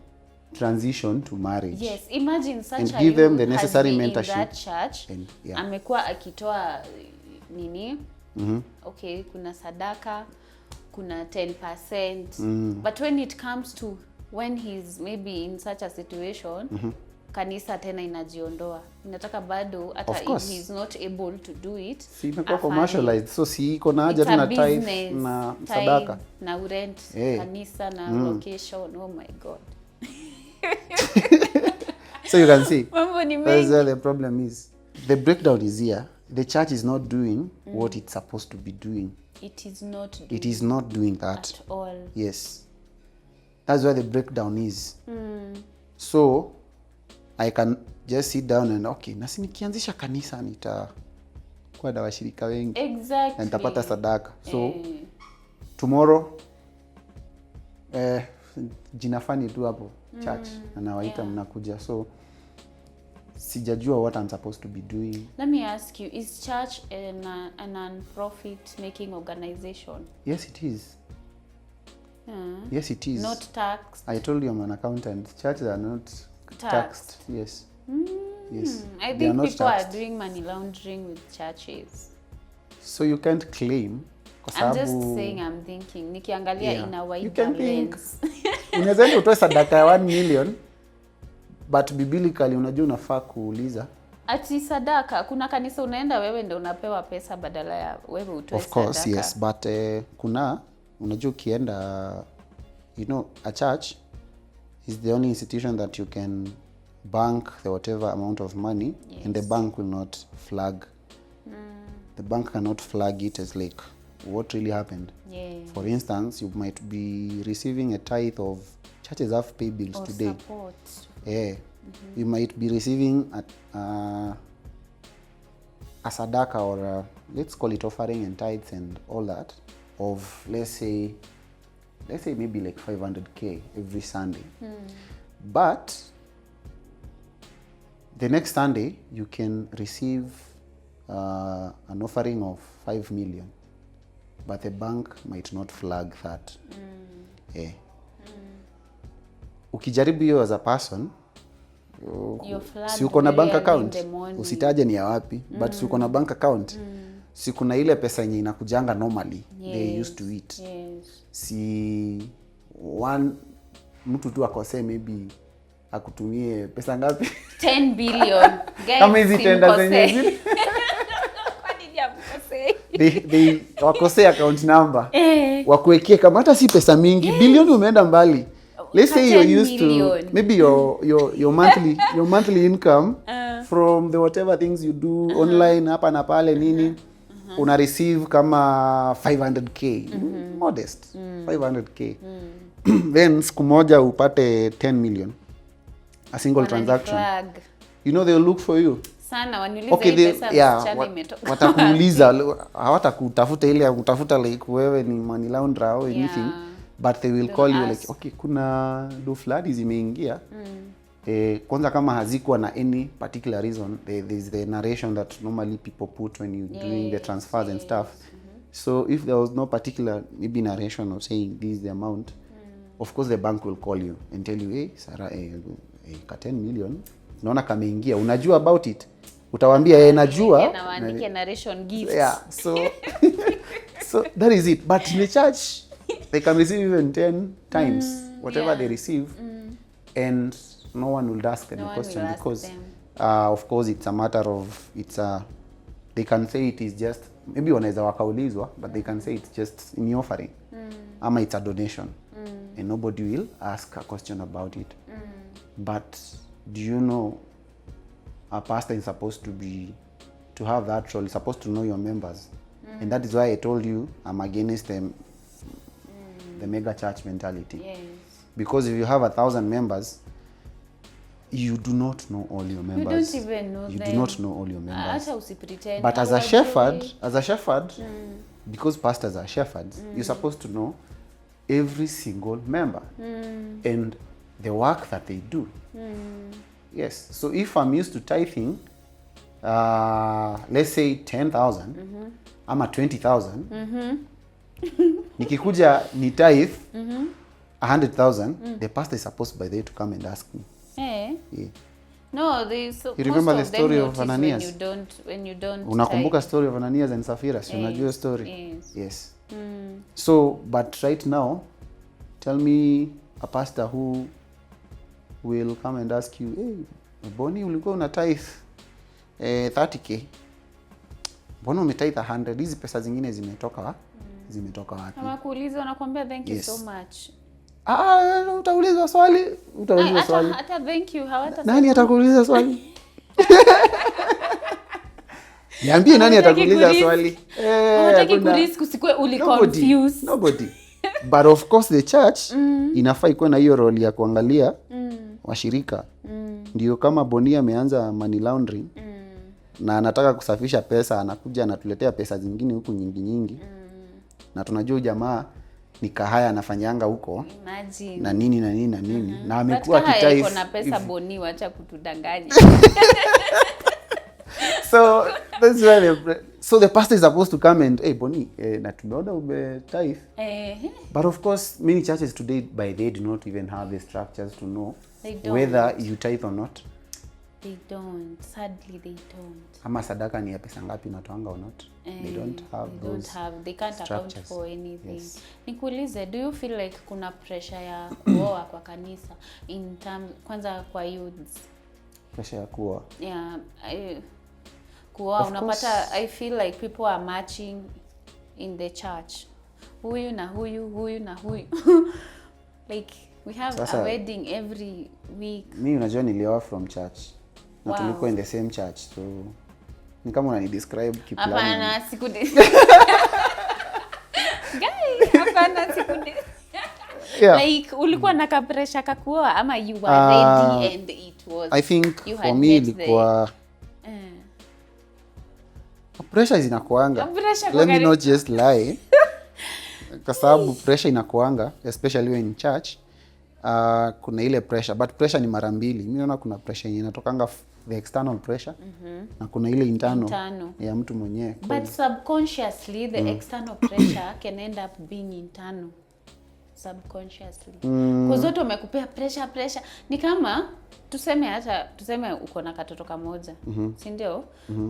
transition to marriage. Yes, imagine such and a give them the youth has necessary been mentorship. in that church. And, yeah. Amekuwa akitoa nini? Okay, kuna sadaka, kuna 10%. But when it comes to when he's maybe in such a situation, kanisa tena inajiondoa. Inataka bado hata if he's not able to do it. Si imekuwa commercialized. So si iko na haja tuna tithe na sadaka na rent kanisa na location. Oh my God. So you can see. That's where the problem is. The breakdown is here. The church is not doing what it's supposed to be doing. It is not doing. It is not doing that at all. Yes. That's where the breakdown is. So I can just sit down and nasi nikianzisha kanisa nitakuwa na washirika wengi. Exactly. Na nitapata sadaka. So tomorrow jina fani tu hapo church na nawaita mnakuja. So sijajua what I'm supposed to be doing. Let me ask you, is church a non-profit making organization? Yes, it is. Yes, it is. Not taxed. I told you I'm an accountant. Churches are not taxed. Yes. Yes. I think people are doing money laundering with churches. So you can't claim. I'm just saying, I'm thinking. Nikiangalia in a wider lens. Unaweza utoe sadaka ya 1 million, but biblically unajua unafaa kuuliza. Ati sadaka, kuna kanisa unaenda wewe ndio unapewa pesa badala ya wewe utoe sadaka. Of course, yes, but kuna unajua ukienda, a church is the only institution that you can bank the whatever amount of money, and the bank will not flag. The bank cannot flag it as like what really happened. For instance, you might be receiving a tithe of, churches have pay bills or today. Support. You might be receiving a sadaka or let's call it offering and tithes and all that of let's say maybe like 500k every Sunday. But the next Sunday you can receive an offering of 5 million, but the bank might not flag that. Ukijaribu hiyo as a person, si uko na bank account, usitaje ni ya wapi, but si uko na bank account, si kuna ile pesa yenye inakujanga normally, they used to it. Si mtu tu akosee maybe akutumie pesa ngapi 10 billion guys, kama hizi tenda zenye zile kwa nini amkosei they wakosea account number wakuwekea kama hata si pesa mingi, bilioni umeenda mbali. Let's say you're used to maybe your monthly income from the whatever things you do online hapa na pale nini, una receive kama 500k, modest 500k. Then siku moja upate 10 million, a single transaction. They'll look for you sana, waniuliza pesa imetoka. Watakuuliza, hawatakutafuta ile kutafuta like wewe ni money launderer or anything, but they will call you like kuna do flood zimeingia. Kwanza kama hazikuwa na any particular reason, there's the narration that normally people put when you doing the transfers and stuff. So if there was no particular maybe narration of saying this is the amount, of course the bank will call you and tell you, hey Sarah, ka 10 million naona kameingia, unajua about it, utawaambia najua na waandike narration gifts. So that is it. But in the church they can receive even 10 times whatever they receive, and no one will ask any question because of course it's a matter of they can say it is just maybe wanaweza wakaulizwa, but they can say it's just in offering ama it's a donation, and nobody will ask a question about it. But do you know a pastor is supposed to have that role, is supposed to know your members, and that is why I told you I'm against the mega church mentality. Because if you have 1,000 members, you do not know all your members. You don't even know you them. do not know all your members. But as a shepherd, because pastors are shepherds, you're supposed to know every single member and the work that they do. Yes. So if I'm used to tithing, let's say 10,000, I'm at 20,000. Nikikuja ni tithe 100,000, the pastor is supposed by the way to come and ask me. Eh? Yeah. No, there's You remember the story of Ananias? When you don't Unakumbuka story of Ananias and Sapphira? Si unajua story? Yes. Yes. So, but right now, tell me a pastor who will come and ask you, hey, Boni ulikuwa una tithe 30k. Mbona umetithe 100? Hizi pesa zingine zimetoka wapi? Hawakuuliza, wanakuambia thank you so much. Utaulizwa swali, Hata thank you hawata. Nani atakuuliza swali? Niambie nani atakuuliza swali? Hawataki kurisk usikue confused. Nobody. But of course the church inafaa ikuwe na hiyo role ya kuangalia washirika. Ndio kama Boni ameanza money laundering na anataka kusafisha pesa, anakuja anatuletea pesa zingine huku nyingi. Na tunajua jamaa ni kahaya anafanyanga huko. Imagine. Na nini. Na amekuwa kitaifa. But na pesa Boni, wacha kutudanganya. So that's why the pastor is supposed to come and, hey Boni, na tumeona tithe. But of course many churches today by they do not even have the structures to know whether you tithe or not. They don't. Sadly they don't. Ama sadaka ni ya pesa ngapi unatoanga or not. They don't have they can't structures. Account for anything. Yes. Nikuulize, do you feel like kuna pressure ya kuoa kwa kanisa in terms kwanza kwa youths? Pressure ya kuoa. Yeah, kuoa unapata, I feel like people are matching in the church. Huyu na huyu. Like we have a wedding every week. Mimi unajua nilioa from church. Na tulikuwa in the same church. So ni kama unani describe kiplani. Hapana, hapana yeah. Like ulikuwa na pressure kakuoa ama you were ready and it was, I think for me ilikuwa pressure zinakuanga. Let me not just lie. Kwa sababu pressure inakuanga, especially when in church. Kuna ile pressure, but pressure ni mara mbili. Mimi naona kuna pressure yenye inatokanga the external pressure na kuna ile internal ya mtu mwenyewe. But subconsciously the external pressure can end up being internal subconsciously. Kwa zote umekupea pressure. Ni kama tuseme uko na katoto kamoja. Si ndio?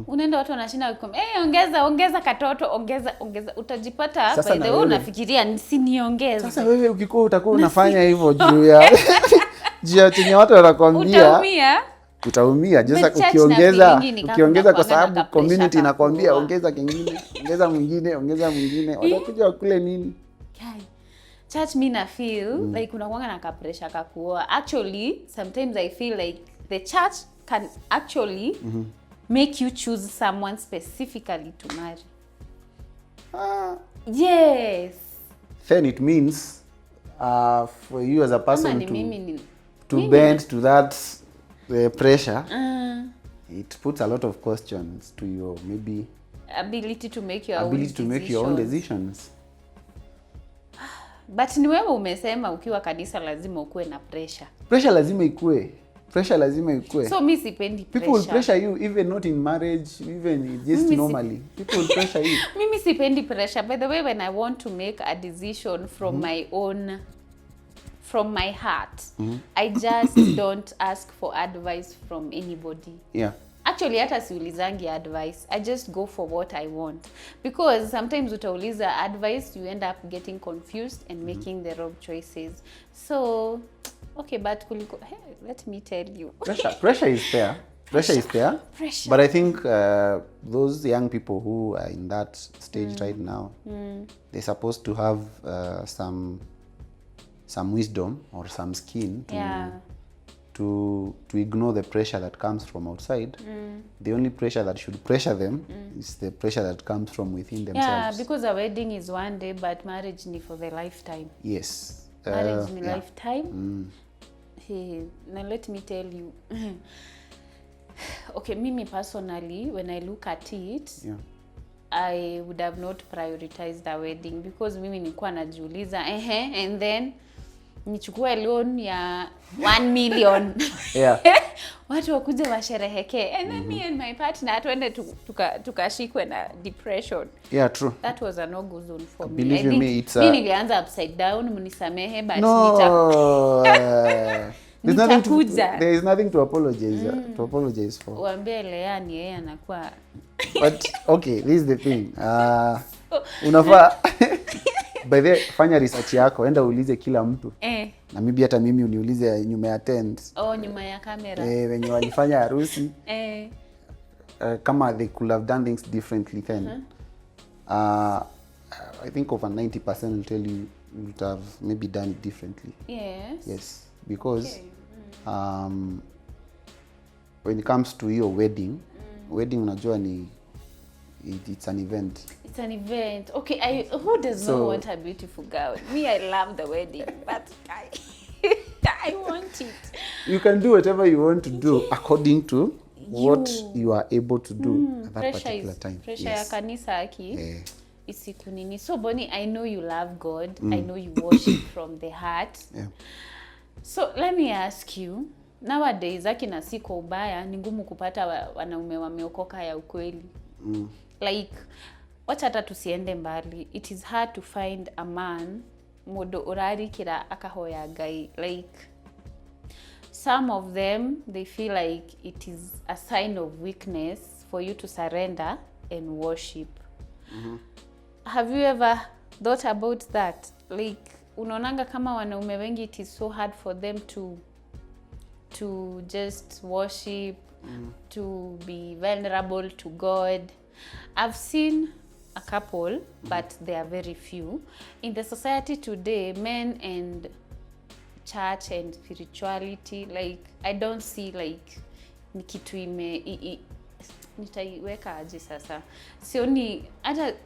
Unaenda watu wanashinda kukwambia, ongeza katoto, ongeza. Utajipata by the way unafikiria nisiniongeze. Sasa wewe ukikuwa utakuwa unafanya hivyo juu ya chenye watu wanakuambia. Utaumia. Just ukiongeza kwa sababu community inakwambia ongeza kingine, ongeza mwingine. Watakuja wakule nini? Church me na feel like unakuanga na pressure kakuoa. Actually, sometimes I feel like the church can actually make you choose someone specifically to marry. Yes. Then it means for you as a person to bend to that pressure. It puts a lot of questions to your maybe ability to make your own decisions. But ni wewe umesema ukiwa kanisa lazima ukue na pressure. Pressure lazima ikue. So mimi sipendi pressure. People will pressure you even not in marriage, even just normally. People will pressure you. Mimi sipendi pressure. By the way, when I want to make a decision from my heart, I just don't ask for advice from anybody. Yeah. Actually, hata siulizangi advice. I just go for what I want. Because sometimes utauliza advice, you end up getting confused and making the wrong choices. So, okay, but let me tell you. Pressure is there. Pressure. But I think those young people who are in that stage right now, they're supposed to have some wisdom or some skin to ignore the pressure that comes from outside. The only pressure that should pressure them is the pressure that comes from within themselves. Yeah, because a wedding is one day, but marriage is for the lifetime. Yes. Marriage is lifetime. Hey, now let me tell you. Okay, me personally, when I look at it, I would have not prioritized the wedding because mimi nilikuwa najiuliza and then nichukue loan ya 1 million. watu wakuja washerehekee and then me and my partner tuende tukashikwe na depression. Yeah, true. That was a no-go zone for me. Believe you me, it's mimi nilianza upside down, mnisamehe, but there is nothing to apologize to apologize for. Waambie Leani yeye anakuwa but okay, this is the thing. Unafaa by the fanya research yako, enda uulize kila mtu. Na mimi hata mimi uniulize nyuma ya tent. Nyuma ya kamera. Wenye walifanya harusi. Kama they could have done things differently then. I think over 90% will tell you would have maybe done it differently. Yes, because when it comes to your wedding, unajua ni it's an event. It's an event. Okay, who does not want a beautiful gown? Me, I love the wedding, but I want it. You can do whatever you want to do according to what you are able to do at that particular time. Pressure ya kanisa aki. Isiku nini. So Bonnie, I know you love God. I know you worship from the heart. So let me ask you, nowadays akina siko ubaya ni ngumu kupata wanaume wameokoka ya ukweli. Like wacha hata tusiende mbali, it is hard to find a man modo urari kira akahoya Ngai. Like some of them, they feel like it is a sign of weakness for you to surrender and worship. Have you ever thought about that? Like unaonanga kama wanaume wengi it is so hard for them to just worship, to be vulnerable to God. I've seen a couple, but they are very few. In the society today, men and church and spirituality, like I don't see like ni kitu nitaiweka aje sasa.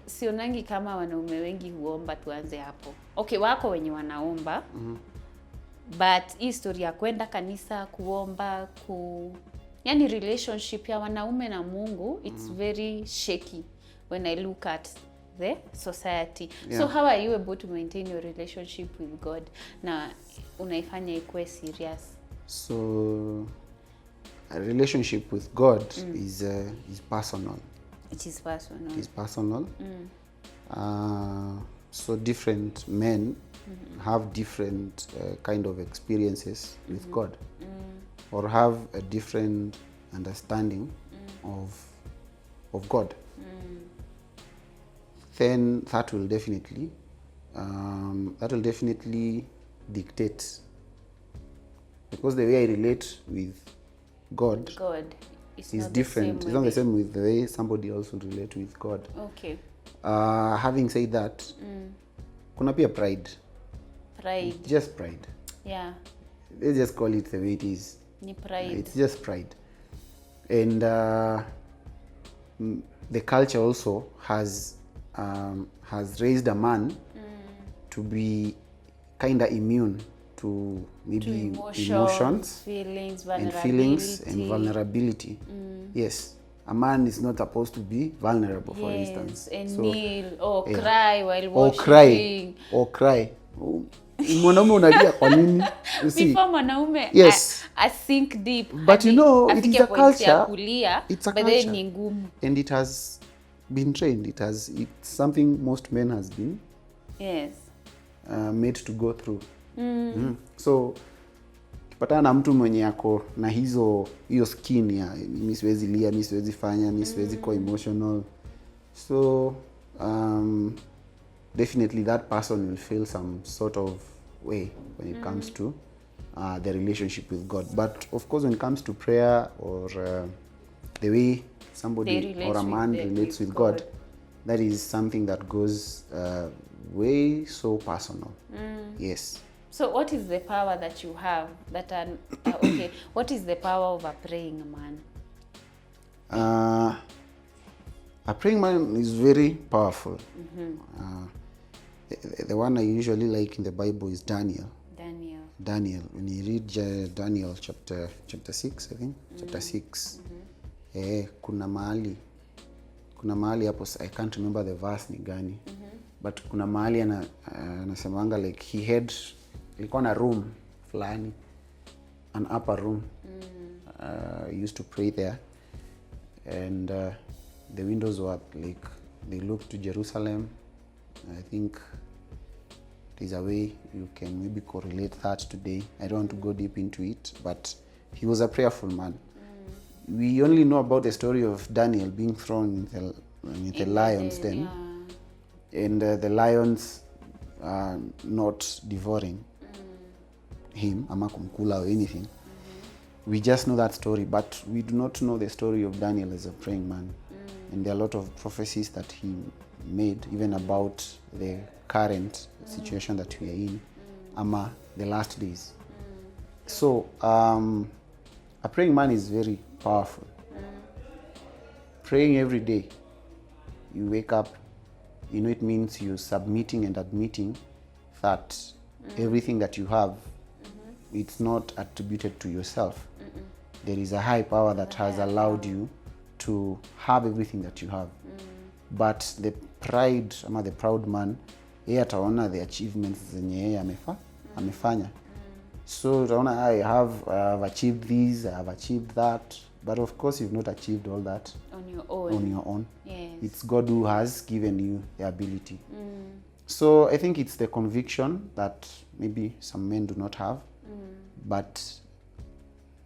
Sionangi kama wanaume wengi huomba tuanze hapo. Okay, wako wenye wanaomba. But hii story ya kwenda kanisa kuomba yani relationship ya wanaume na Mungu, it's very shaky when I look at the society. So how are you able to maintain your relationship with God na unaifanya ikuwe serious? So a relationship with God is personal. It is personal. It is personal. So different men have different kind of experiences with God, or have a different understanding of God. Then that will definitely dictate, because the way I relate with God is different. It's not the same with the way somebody else will relate with God. Okay. Having said that, kuna pia pride. Just pride. Yeah. Let's just call it the way it is. Ni pride. It's just pride. And the culture also has raised a man to be kind of immune to maybe emotions, feelings, and vulnerability. Yes. A man is not supposed to be vulnerable, for instance. And kneel or cry while worshiping. Or cry. Mwanaume unalia kwa nini? You see? Before mwanaume, I think deep. But you know, it is a culture. It's a culture. And it has been trained. It's something most men has been made to go through. So kipatana na mtu mwenye yako na hiyo skin ya mimi siwezi lia, mimi siwezi fanya, mimi siwezi kuwa emotional. So definitely that person will feel some sort of way when it comes to the relationship with God. But of course, when it comes to prayer or the way somebody or a man relates with God, that is something that goes way so personal. Yes. So what is the power that you have what is the power of a praying man? A praying man is very powerful. The one I usually like in the Bible is Daniel. When you read Daniel chapter 6, I think, chapter 6. Kuna mahali hapo, I can't remember the verse ni gani. But kuna mahali anasemanga like he had ilikuwa na room fulani, an upper room. I used to pray there, and the windows were like, they look to Jerusalem. I think there's a way you can maybe correlate that today. I don't want to go deep into it, but he was a prayerful man. We only know about the story of Daniel being thrown in the lion's den, and the lions not devouring him, ama kumkula or anything. We just know that story, but we do not know the story of Daniel as a praying man. And there are a lot of prophecies that he made, even about the current situation that we are in, ama the last days. So a praying man is very powerful. Praying every day, you wake up, you know, it means you submitting and admitting that everything that you have, it's not attributed to yourself. There is a high power that has allowed you to have everything that you have. But the pride, ama the proud man, yeye ataona the achievements zenye yeye amefanya. So utaona, I have achieved this, I have achieved that, but of course you've not achieved all that on your own. Yes. It's God who has given you the ability. So I think it's the conviction that maybe some men do not have, but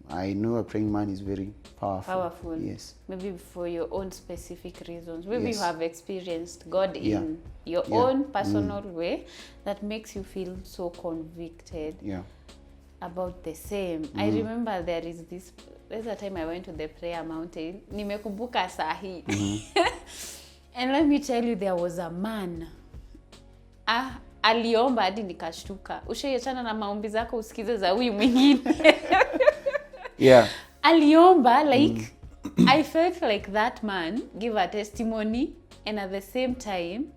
I know a praying man is very powerful. Yes. Maybe for your own specific reasons. Maybe you have experienced God Yeah. in your own personal way that makes you feel so convicted about the same. I remember there's a time I went to the prayer mountain. Nimekumbuka sahi. And let me tell you, there was a man. Aliomba hadi nikashtuka. Ushaiachana na maombi zako usikize za huyu mwingine. Yeah. Aliomba, like, I felt like that man give a testimony, and at the same time,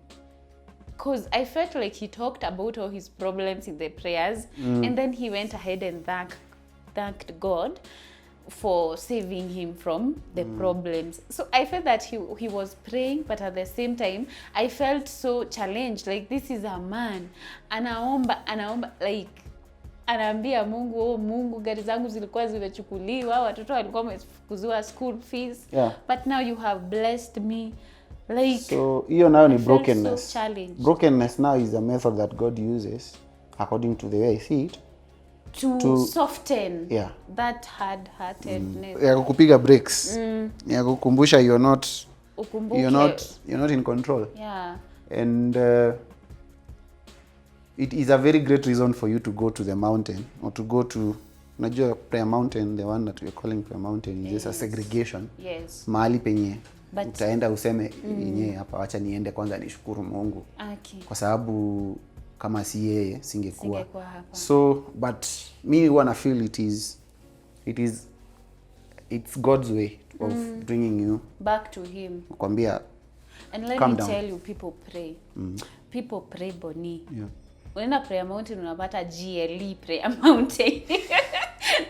because I felt like he talked about all his problems in the prayers, and then he went ahead and thanked God for saving him from the problems. So I felt that he was praying, but at the same time, I felt so challenged. Like, this is a man. Anaomba, like, anaambia Mungu, oh Mungu, gari zangu zilikuwa zimechukuliwa, watoto walikuwa wamefukuziwa school fees. But now you have blessed me. Like, so hiyo nayo ni brokenness. So brokenness now is a method that God uses, according to the way I see it, to soften that hard-heartedness. Ya kukupiga breaks. Ya kukumbusha you're not in control. Yeah. And it is a very great reason for you to go to the mountain, or to go to, unajua prayer mountain, the one that we're calling prayer mountain, is just a segregation. Yes. Mahali penye utaenda useme yenyewe hapa, acha niende kwanza nishukuru Mungu. Kwa sababu kama si yeye singekuwa hapa. So but me wanna feel it's God's way of bringing you back to him. Kwambia, and let me tell you, people pray. People pray boni. Yeah. Unaenda prayer mountain unapata GLE prayer mountain.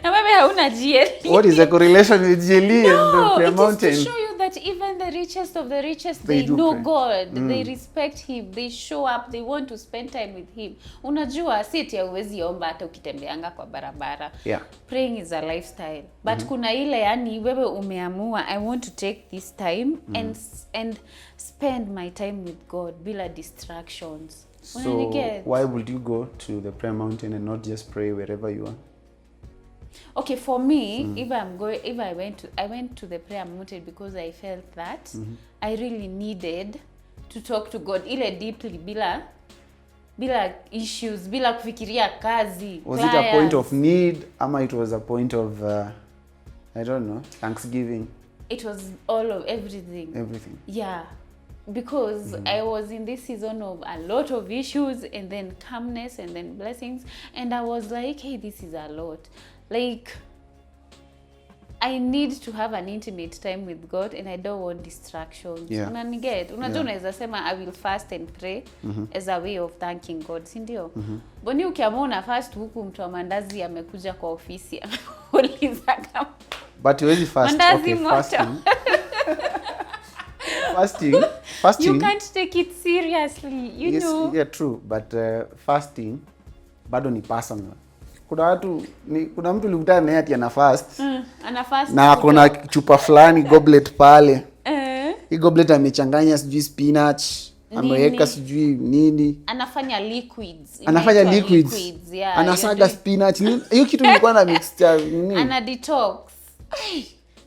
Na wewe hauna GLE. What is the correlation with GLE and the prayer mountain? It is to show you that even the richest of the richest, they know pray. God. They respect him. They show up. They want to spend time with him. Unajua si eti huwezi omba hata ukitembeanga kwa barabara. Praying is a lifestyle. But kuna ile, yani wewe umeamua, I want to take this time and spend my time with God bila distractions. So why would you go to the prayer mountain and not just pray wherever you are? Okay, for me, I went to the prayer mountain because I felt that I really needed to talk to God ile deeply, bila issues, bila kufikiria kazi. Was it a point of need, ama it was a point of I don't know, thanksgiving? It was all of everything. Everything. Yeah. Because I was in this season of a lot of issues, and then calmness, and then blessings, and I was like, hey, this is a lot. Like, I need to have an intimate time with God, and I don't want distractions. Unajua unaweza sema I will fast and pray as a way of thanking God, si ndio? Boni ukiamua una fast huku mtu wa mandazi amekuja kwa ofisi ameuliza kama but you fast. Mandazi fasting you can't take it seriously, you know. Yeah, true, but fasting bado ni personal. kuna mtu ulikutana naye ati ana fast. Ana fast. Na kuna chupa fulani goblet pale. Hii goblet amechanganya sijui spinach, ameweka sijui nini. Anafanya liquids. Yeah, anasaga spinach. Hiyo kitu ilikuwa na mixture nini? Ana detox.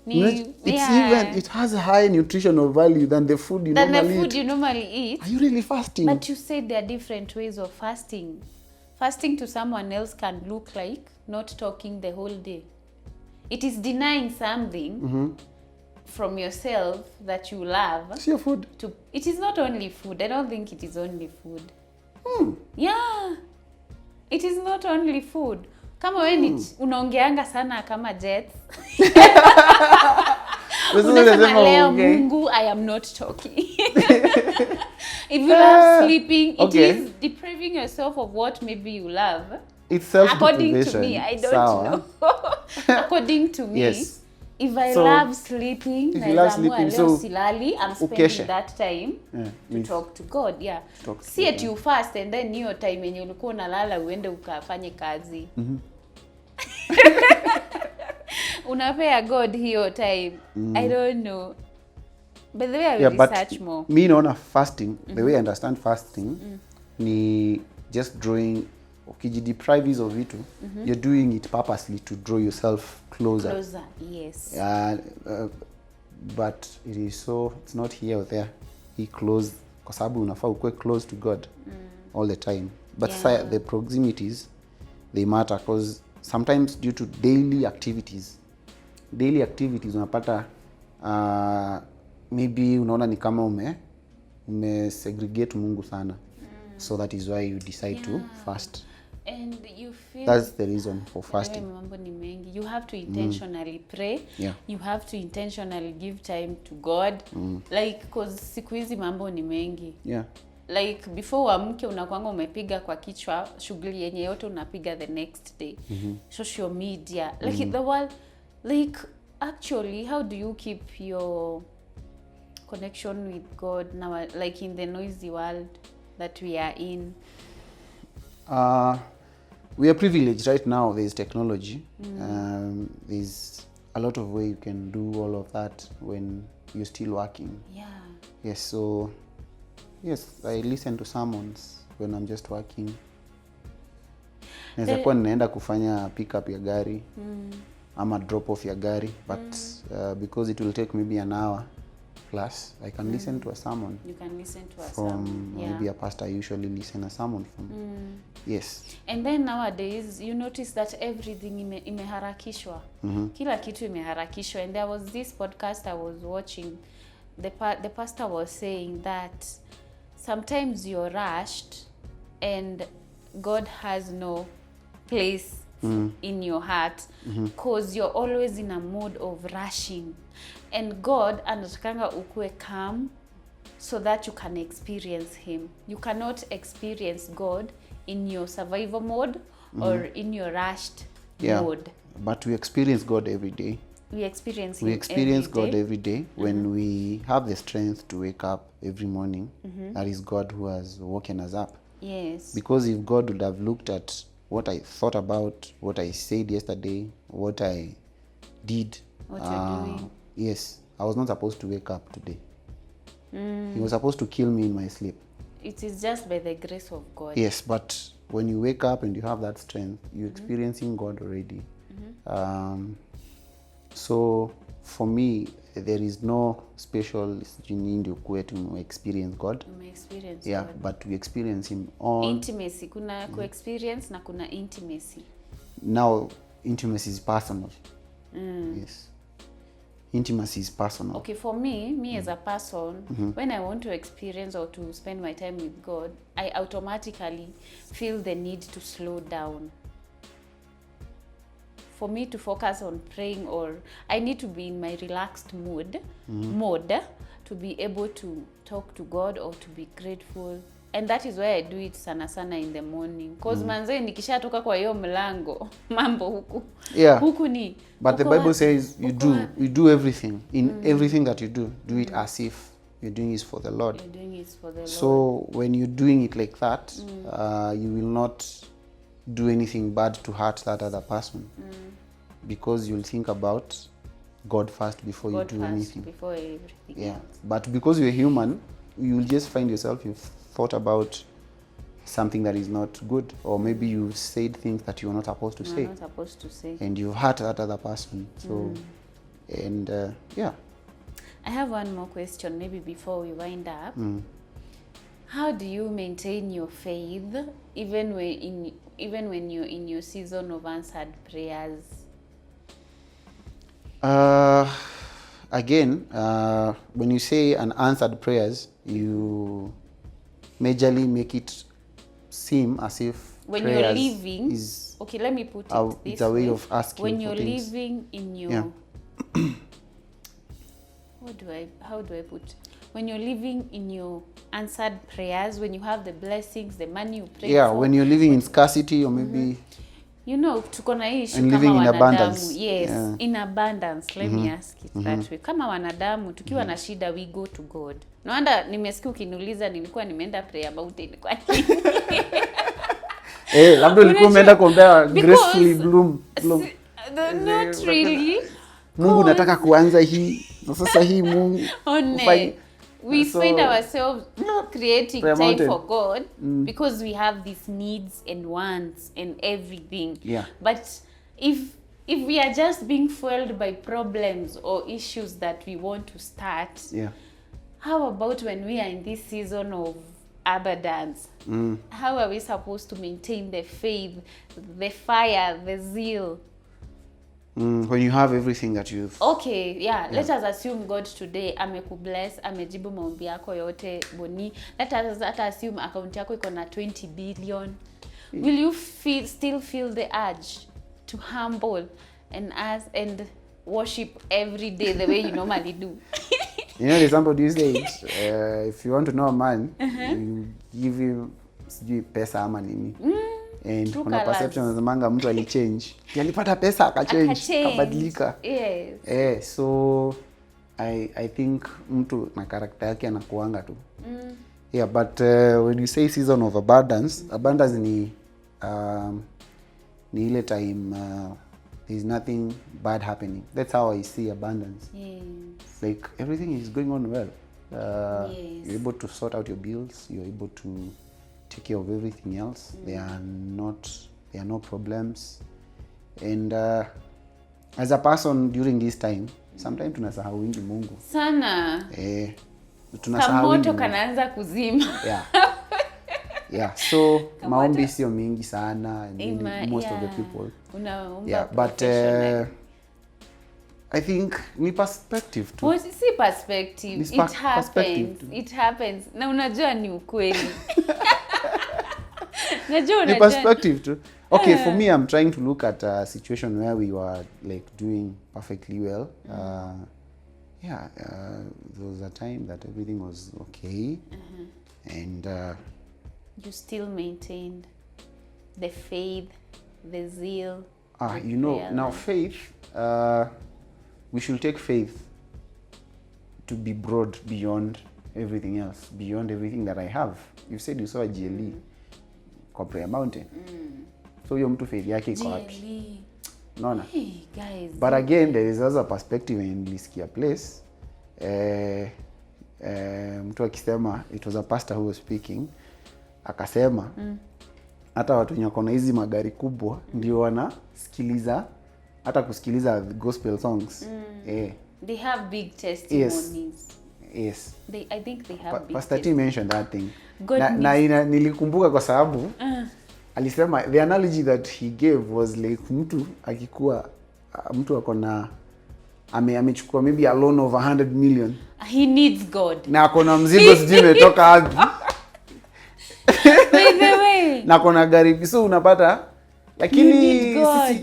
It has a high nutritional value than the food you normally eat. Are you really fasting? But you said there are different ways of fasting. Fasting to someone else can look like not talking the whole day. It is denying something from yourself that you love. It's your food. It is not only food. I don't think it is only food. Yeah. It is not only food. Kama wewe unaongeanga sana kama Jets. Unasema leo Mungu, I am not talking. If you love sleeping, it is depriving yourself of what maybe you love. It's self-deprivation. According to me, I don't know. According to me, yes. If I love sleeping, so silali, I'm spending that time to talk to God. Yeah. See it you fast and then your time when you ulikuwa unalala uende ukafanye kazi. Unapea God hiyo time. I don't know. But the way I will research more. Me naona fasting, the way I understand fasting ni just drawing ukijideprive of it, you're doing it purposely to draw yourself closer. Yes. But it's not here or there. He close kwa sababu unafaa ukue close to God all the time. But the proximities, they matter because sometimes due to daily activities unapata maybe unaona ni kama ume segregate Mungu sana. So that is why you decide to fast. And you feel that's the reason for fasting. Mambo ni mengi. You have to intentionally pray. Yeah. You have to intentionally give time to God. Like cause siku hizi mambo ni mengi. Yeah. Like before uamke unakuanga umepiga kwa kichwa shughuli yenye yote unapiga the next day. Social media. Like the world, like actually how do you keep your connection with God now, like in the noisy world that we are in? We are privileged right now. There's technology. There's a lot of way you can do all of that when you're still working. Yeah. Yes, so yes, I listen to sermons when I'm just working. Naweza kuwa ninaenda kufanya pick up ya gari ama drop off ya gari, but because it will take maybe an hour plus, I can listen to a sermon. You can listen to a sermon. Maybe a pastor usually listen a sermon from. Yes. And then nowadays you notice that everything imeharakishwa. Kila kitu imeharakishwa. And there was this podcast I was watching. The pastor was saying that sometimes you're rushed and God has no place in your heart because you're always in a mode of rushing. And God anatakanga ukue calm so that you can experience him. You cannot experience God in your survival mode or in your rushed mode. But we experience God every day. We experience God every day when we have the strength to wake up every morning. That is God who has woken us up. Yes. Because if God would have looked at what I thought about, what I said yesterday, what I did, what you're doing. Yes, I was not supposed to wake up today. He was supposed to kill me in my sleep. It is just by the grace of God. Yes, but when you wake up and you have that strength, you're experiencing God already. So for me, there is no special need to experience God. God. But we experience him on intimacy. Kuna co-experience na kuna intimacy. Now intimacy is personal. Yes. Intimacy is personal. Okay, for me as a person, when I want to experience or to spend my time with God, I automatically feel the need to slow down. For me to focus on praying, or I need to be in my relaxed mode to be able to talk to God or to be grateful. And that is why I do it sana in the morning. Because manze nikishatoka kwa hiyo mlango, mambo huku. Yeah. Huku ni. But the Bible says you do everything. In everything that you do it as if you're doing it for the Lord. You're doing it for the Lord. So when you're doing it like that, you will not do anything bad to hurt that other person, because you'll think about God first before God you do first anything. before everything Yeah, else. but because you're human, you'll just find yourself, you've thought about something that is not good, or maybe you said things that you're not supposed to say, Not supposed to say. and you've hurt that other person. So, and yeah. I have one more question, maybe before we wind up. How do you maintain your faith even when you're in your season of answered prayers? Again, when you say unanswered prayers, you majorly make it seem as if When you're prayers living, is okay, let me put it this it's a way way. of asking When for you're things. living in your Yeah. how do I put? When you're living in your answered prayers, when you have the blessings, the money you pray Yeah, for, when you're living in scarcity, or maybe you know, tuko na hii issue And kama living in wanadamu. abundance. Yes, Yeah. in abundance. Let me ask it that way. Kama wanadamu tukiwa na shida, we go to God. No wonder nimesikia ukiniuliza nilikuwa nimeenda prayer mountain kwa nini? labda ulikuwa umeenda kuombea Graceful Bloom. Not really. Mungu nataka kuanza hii. Na sasa hii Mungu ufanye. We So, find ourselves creating prayer time mountain. for God because we have these needs and wants and everything. Yeah. But if we are just being fueled by problems or issues that we want to start, Yeah. how about when we are in this season of abundance? How are we supposed to maintain the faith, the fire, the zeal? When you have everything that you've Okay, yeah. Let us assume God today amekubless, amejibu maombi yako yote boni. Let us assume account yako iko na 20 billion. Will you still feel the urge to humble and worship every day the way you normally do? You know, there's somebody who said, if you want to know a man, you give him sijui pesa ama nini. And True kuna colors. perception nazamanga mtu alichange. Alipata pesa akachange, akabadilika. Yes. So I think mtu na karakta yake anakuanga tu. Yeah, but when you say season of abundance, abundance ni ile time there's nothing bad happening. That's how I see abundance. Yes. Like everything is going on well. Yes. You're able to sort out your bills. You're able to take care of everything else. There are no problems. And as a person during this time, sometimes tunasahau wingi Mungu. Sana. Tunasahau wingi Kamoto Mungu. kanaanza kuzima. Yeah. Yeah. So maombi sio mingi sana, and most of the people. Yeah, but I think ni perspective tu. Si perspective. It's It happens. perspective. It happens. Na unajua ni ukweli. Ni perspective too. Okay, for me, I'm trying to look at a situation where we were like doing perfectly well. There was a time that everything was okay, and you still maintained the faith, the zeal. you know, now faith, we should take faith to be broad beyond everything else, beyond everything that I have. You said you saw a GLE. Kwa prayer mountain. So hiyo mtu faith yake iko wapi? Unaona? Hey, guys. But again, there is also a perspective in Liskia place. Mtu akisema, it was a pastor who was speaking, akasema hata watu wenye wako na hizi magari kubwa ndio wanasikiliza hata kusikiliza gospel songs. They have big testimonies. Yes. I think they have big Pastor T mentioned that thing. God Nilikumbuka kwa sababu alisema the analogy that he gave was like mtu akikuwa mtu ako na amechukua maybe a loan of 100 million. He needs God. Na ako na mzigo sijui umetoka wapi. By the way. Na ako na gari so unapata lakini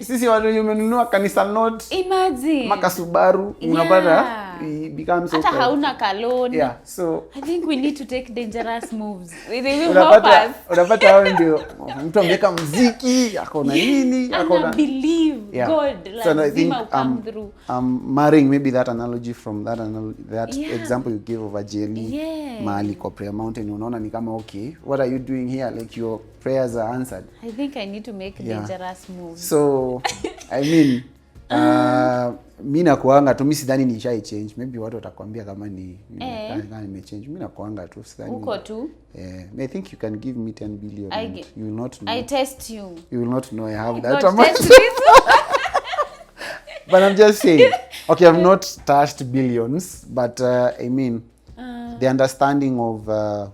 sisi watu wenye umenunua kanisa note. Imagine. Maka Subaru unapata it becomes so hata quiet. hauna kaloni. Yeah, so I think we need to take dangerous moves. They will help us. Unapata hao ndio mtu ameweka muziki, akona nini, akona believe God so I think lazima come through. I'm marrying maybe that analogy from that example you gave of a jelly mahali kwa prayer mountain, unaona ni kama okay, what are you doing here, like your prayers are answered. I think I need to make dangerous moves. So I mean mimi nakuanga tu, mimi sidhani nishai change. Maybe watu watakwambia kama ni nimechange. Mimi nakuanga tu sidhani. Uko tu? I think you can give me 10 billion and you will not know. I test you. You will not know I have that amount. But I'm just saying, okay, I've not touched billions, but I mean the understanding of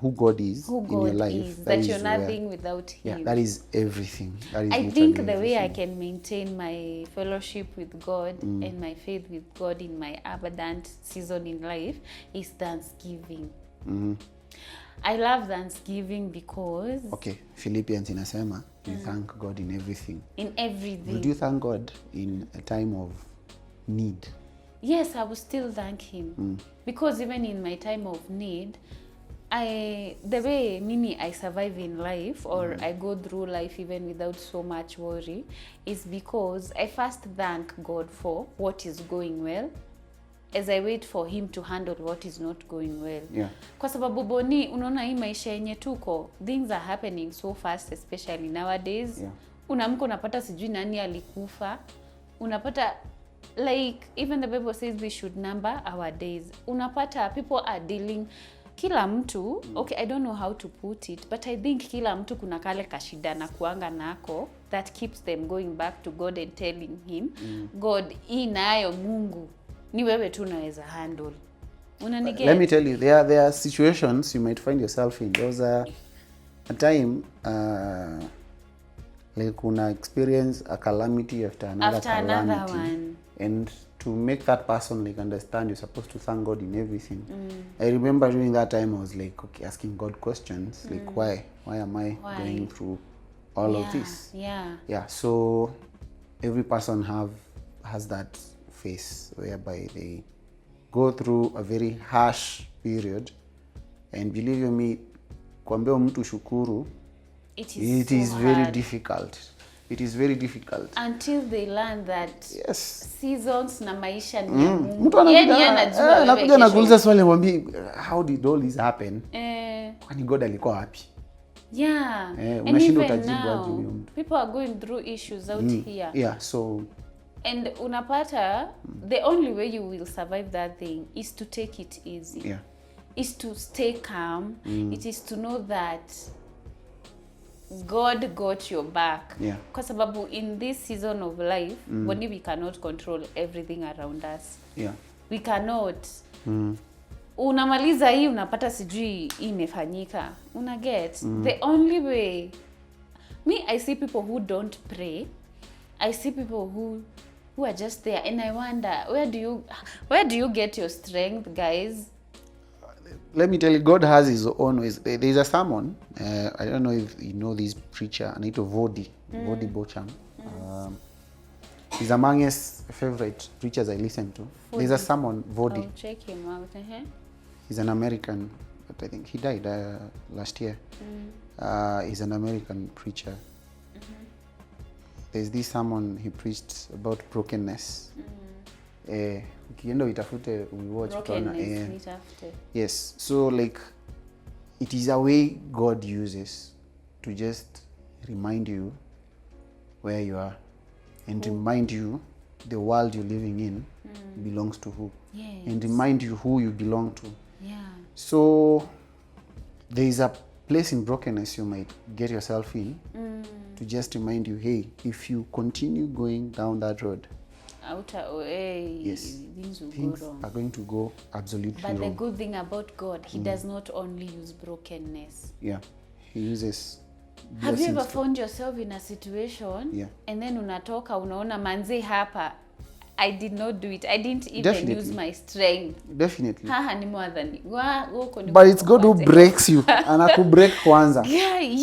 who God is in your life. That you're nothing without Him. Yeah, that is everything. That is I think the way I can maintain my fellowship with God and my faith with God in my abundant season in life is Thanksgiving. I love Thanksgiving because... Okay, Philippians inasema, you thank God in everything. In everything. Would you thank God in a time of need? Yes, I will still thank Him. Because even in my time of need, the way mimi I survive in life or I go through life even without so much worry is because I first thank God for what is going well as I wait for Him to handle what is not going well. Yeah. Kwa sababu Boni, unaona hii maisha yenye tuko, things are happening so fast, especially nowadays. Yeah. Unamka unapata sijui nani alikufa. Unapata like even the Bible says we should number our days. Unapata people are dealing, kila mtu, okay, I don't know how to put it, but I think kila mtu kuna kale kashida na kuanga nako that keeps them going back to God and telling Him, God, hii nayo Mungu ni wewe tu unaweza handle. Unanigea? Let me tell you, there are situations you might find yourself in. There was a time like una experience a calamity after another calamity. One. And to make that person like understand you're supposed to thank God in everything. I remember during that time I was like, okay, asking God questions like why am I going through all of this? Yeah, so every person has that phase whereby they go through a very harsh period, and believe you me, kuambia mtu shukuru, it is very difficult. It is very difficult until they learn that seasons na maisha ni Mungu. Mtu anakuja na kuuliza swali, mwambie how did all this happen? Kwani God alikuwa wapi? Yeah. Unashinda utajibu aje huyo mtu? People are going through issues out here. Yeah, so and unapata the only way you will survive that thing is to take it easy. Yeah. Is to stay calm. It is to know that God got your back. Yeah. Kwa sababu in this season of life, we cannot control everything around us. Yeah. We cannot. Unamaliza hii unapata sijui imefanyika. Una get? The only way, I see people who don't pray. I see people who are just there, and I wonder, where do you get your strength, guys? Let me tell you, God has His own ways. There's a sermon, I don't know if you know this preacher, anaitwa Vodi Bocham. He's among his favorite preachers I listen to. There's a sermon, Vodi. I'll check him out. He's an American, but I think he died last year. He's an American preacher. There's this sermon he preached about brokenness. Ukienda uitafute watch utaona. Yes, so like it is a way God uses to just remind you where you are and remind you the world you're living in belongs to who. Yes. And remind you who you belong to. Yeah. So there is a place in brokenness you might get yourself in to just remind you, hey, if you continue going down that road, things are going to go absolutely wrong. But the good thing about God, He does not only use brokenness. Yeah, He uses. Have you ever found yourself in a situation and then unatoka unaona manze hapa, I did not do it. I didn't even use my strength. Definitely. Haha ni mwadhani. But it's God who breaks you. Anakubreak kwanza.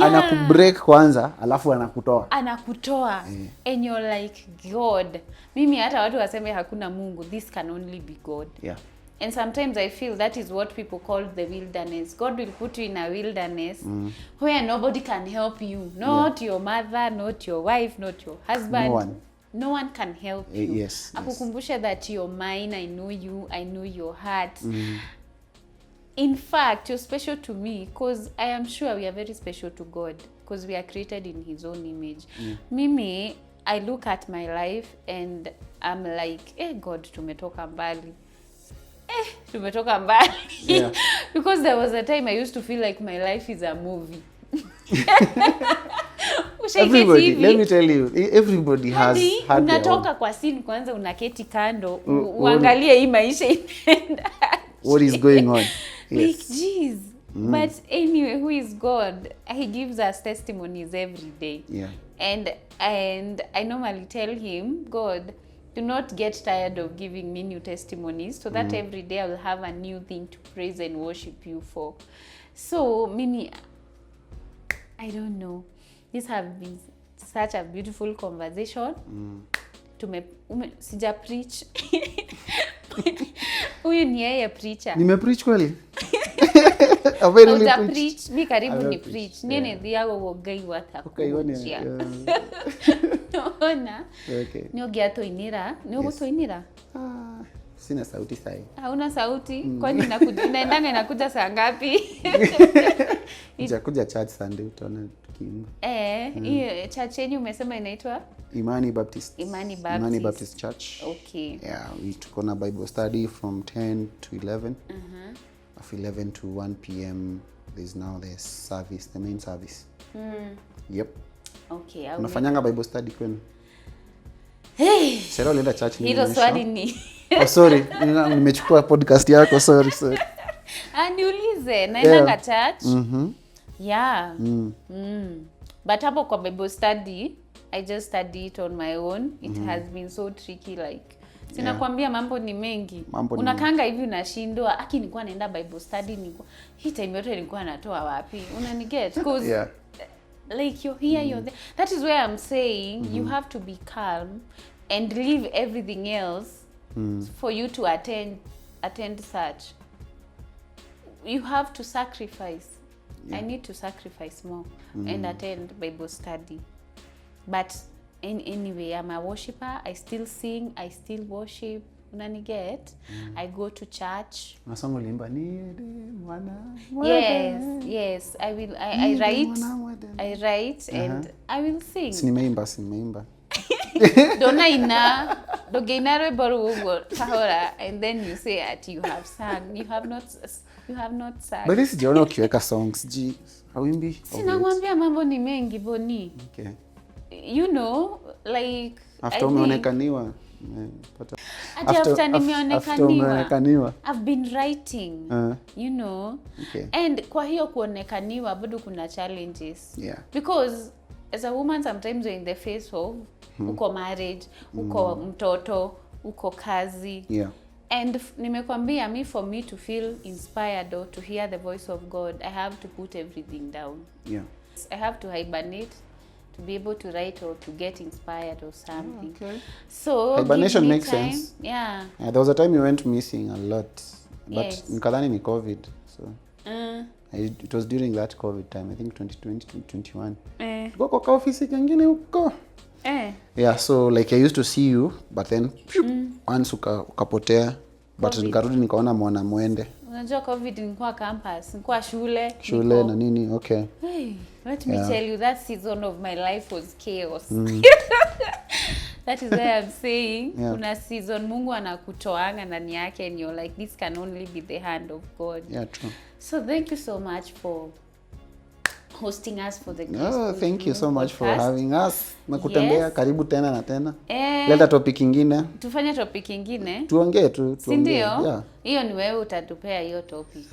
Anakubreak kwanza, alafu anakutoa. And you're like, God. Mimi hata watu waseme hakuna Mungu. This can only be God. Yeah. And sometimes I feel that is what people call the wilderness. God will put you in a wilderness where nobody can help you. Not your mother, not your wife, not your husband. No one can help you. Yes. Akukumbusha that you're mine, I know you, I know your heart. In fact, you're special to me because I am sure we are very special to God because we are created in His own image. Mimi, I look at my life and I'm like, God, tumetoka mbali. Tumetoka mbali. Yeah. Because there was a time I used to feel like my life is a movie. Everybody, let me tell you, everybody has had unatoka kwa scene kwanza unaketi kando uangalie hii maisha inaenda. What is going on? Yes. Like, jeez. But anyway, who is God? He gives us testimonies every day. Yeah. And I normally tell him, God, do not get tired of giving me new testimonies so that every day I will have a new thing to praise and worship you for. So, Mimi, I don't know. This has been such a beautiful conversation. Sija preach. Huyu ni yeye preacher. Nimepreach kweli? Uta preach. Mi karibu ni preach. Nene dhiago wogai wata. Ukaione. Ona. Okay. Niogia toinira. Niogo toinira. Sina sauti sahi. Hauna sauti? Kwani naendanga inakuja saa ngapi? Kuja church Sunday utaona tukiimba. Hiyo church yenyu umesema inaitwa Imani Baptist. Imani Baptist. Imani Baptist Church. Okay. Yeah, we took on a Bible study from 10 to 11. Of 11 to 1 p.m. there's now the service, the main service. Yep. Okay. Unafanyanga Bible study kwenu? Sera ulienda church ni? Hilo swali ni. Oh, sorry. Nimechukua podcast yako, sorry. Niulize, naendanga church? Yeah. But hapo kwa Bible study, I just study it on my own. It has been so tricky, like sinakwambia mambo ni mengi. Unakanga hivi unashindwa, nilikuwa naenda Bible study, hii time yote nilikuwa natoa wapi? Unaniget? Because like you're here, you're there. That is where I'm saying you have to be calm and leave everything else for you to attend such. You have to sacrifice. I need to sacrifice more and attend Bible study. But anyway, I'm a worshiper. I still sing. I still worship. Unaniget? I go to church. Nasonga ulimba ni mwana. Yes. I will. I write and I will sing. Nimeimba. Dona ina dogeinawe borugo kahora, and then you say that you have sung. You have not sung. But this sijaona ukiweka songs. Hawimbi. Sinakwambia mambo ni mengi Boni. Okay. You know, like after umeonekaniwa. After nimeonekaniwa. I've been writing. You know. Okay. And kwa hiyo kuonekaniwa bado kuna challenges. Yeah. Because as a woman sometimes you're in the face of uko marriage, uko mtoto, uko kazi. Yeah. And nimekwambia for me to feel inspired or to hear the voice of God, I have to put everything down. Yeah. I have to hibernate to be able to write or to get inspired or something. Okay. So hibernation makes sense. Yeah. There was a time you went missing a lot. But yes. nikadhani ni COVID. So it was during that COVID time, I think 2020 to 2021. Go kwa office kingine huko. Yeah, so like I used to see you, but then once ukapotea, but nikarudi nikaona mwana mwende. Unajua COVID nilikuwa campus, nilikuwa shule na nini. Okay. Hey, let me tell you, that season of my life was chaos. That is why I'm saying kuna season Mungu anakutoanga ndani yake and you're like, this can only be the hand of God. Yeah, true. So thank you so much for hosting us for the Graceful thank you so much podcast. for having us. Nakutembea karibu tena na tena. Leta topic ingine. Tufanye topic ingine. Tuongee tu. Ndio? Yeah. Hiyo ni wewe utatupea hiyo topic.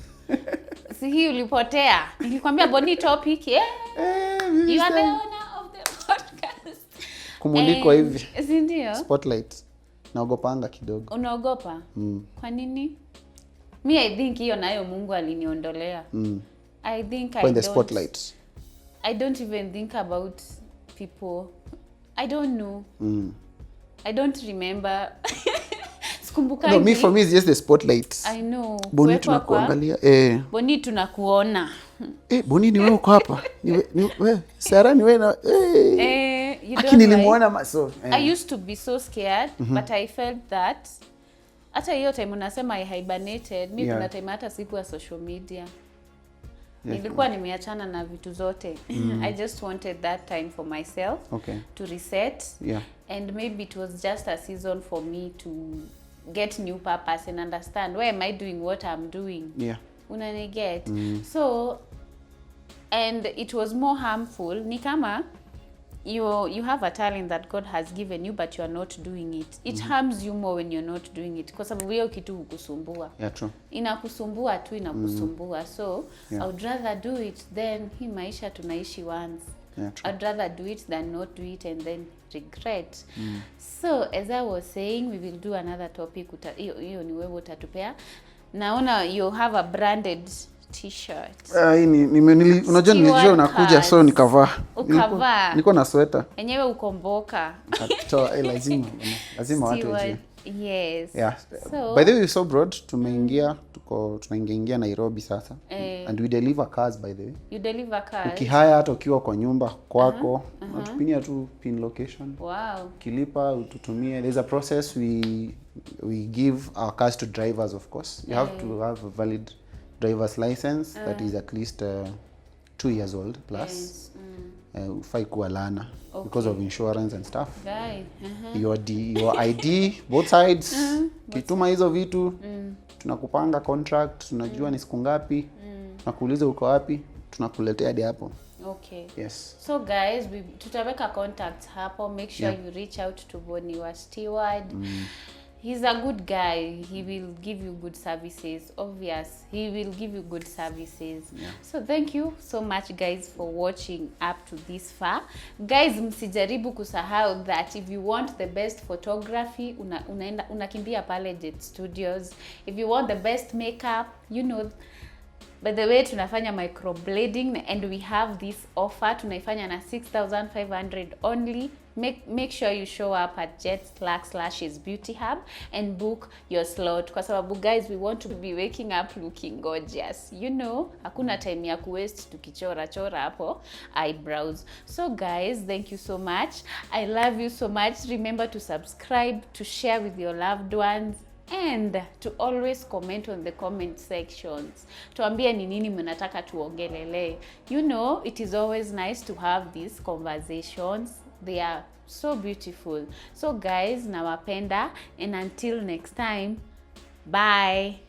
Si hii ulipotea. Nilikwambia Boni topic. You are the owner of the podcast. Kumulikwa hivi. Si ndio? Spotlight. Naogopanga kidogo. Unaogopa? Kwa nini? I think hiyo nayo Mungu aliniondolea. I think when the spotlight. I don't even think about people. I don't know. I don't remember. Sikumbukangi. No, me for me it's just the spotlight. I know. Boni tunakuangalia. Boni tunakuona. Boni ni wewe uko hapa. Ni wewe. Sara ni wewe na You don't nilimuona maso. I used to be so scared, but I felt that hata hiyo time unasema I hibernated, mimi kuna time hata siku ya social media. Nilikuwa nimeachana na vitu zote. I just wanted that time for myself to reset. And maybe it was just a season for me to get new purpose and understand why am I doing what I'm doing. Unaniget? So, and it was more harmful. Ni kama you have a talent that God has given you but you are not doing it. It harms you more when you're not doing it. Kwa sababu hiyo kitu hukusumbua. True. Inakusumbua tu inakusumbua. So, I would rather do it than hii maisha tunaishi once. I'd rather do it than not do it and then regret. So, as I was saying, we will do another topic. Hiyo ni wewe utatupea. Naona you have a branded t-shirt. Unajua nilijua unakuja so nikavaa. Ukavaa. Niko na sweater. Enyewe ukomboka. Lazima watu wajue. Yes. So, by the way, we're so broad. Tunaingia Nairobi sasa. And we deliver cars, by the way. You deliver cars? Ukihaya hata ukiwa kwa nyumba kwako, unatupinia tu pin location. Wow. Kilipa ututumie. There's a process we give our cars to drivers, of course. You have to have a valid driver's license that is at least 2 years old plus. Ufai kuwa lana because of insurance and stuff. Your ID, both sides. Kituma hizo vitu, tunakupanga contract, tunajua ni siku ngapi, tunakuuliza uko wapi, tunakuletea hadi hapo. Yes. So guys, tutaweka contacts hapo. Make sure you reach out to Boni wa Steward. He's a good guy. He will give you good services. Obvious. He will give you good services. So thank you so much guys for watching up to this far. Guys, msijaribu kusahau that if you want the best photography, unakimbia pale Jet Studios. If you want the best makeup, you know, by the way, tunafanya microblading and we have this offer. Tunaifanya na 6,500 only. Make sure you show up at Jet/Lashes Beauty Hub and book your slot. Kwa sababu guys, we want to be waking up looking gorgeous. You know, hakuna time ya kuwaste tukichora hapo eyebrows. So guys, thank you so much. I love you so much. Remember to subscribe, to share with your loved ones, and to always comment on the comment sections. Tuambie ni nini mnataka tuongelele. You know, it is always nice to have these conversations. They are so beautiful. So guys, nawapenda, and until next time, bye.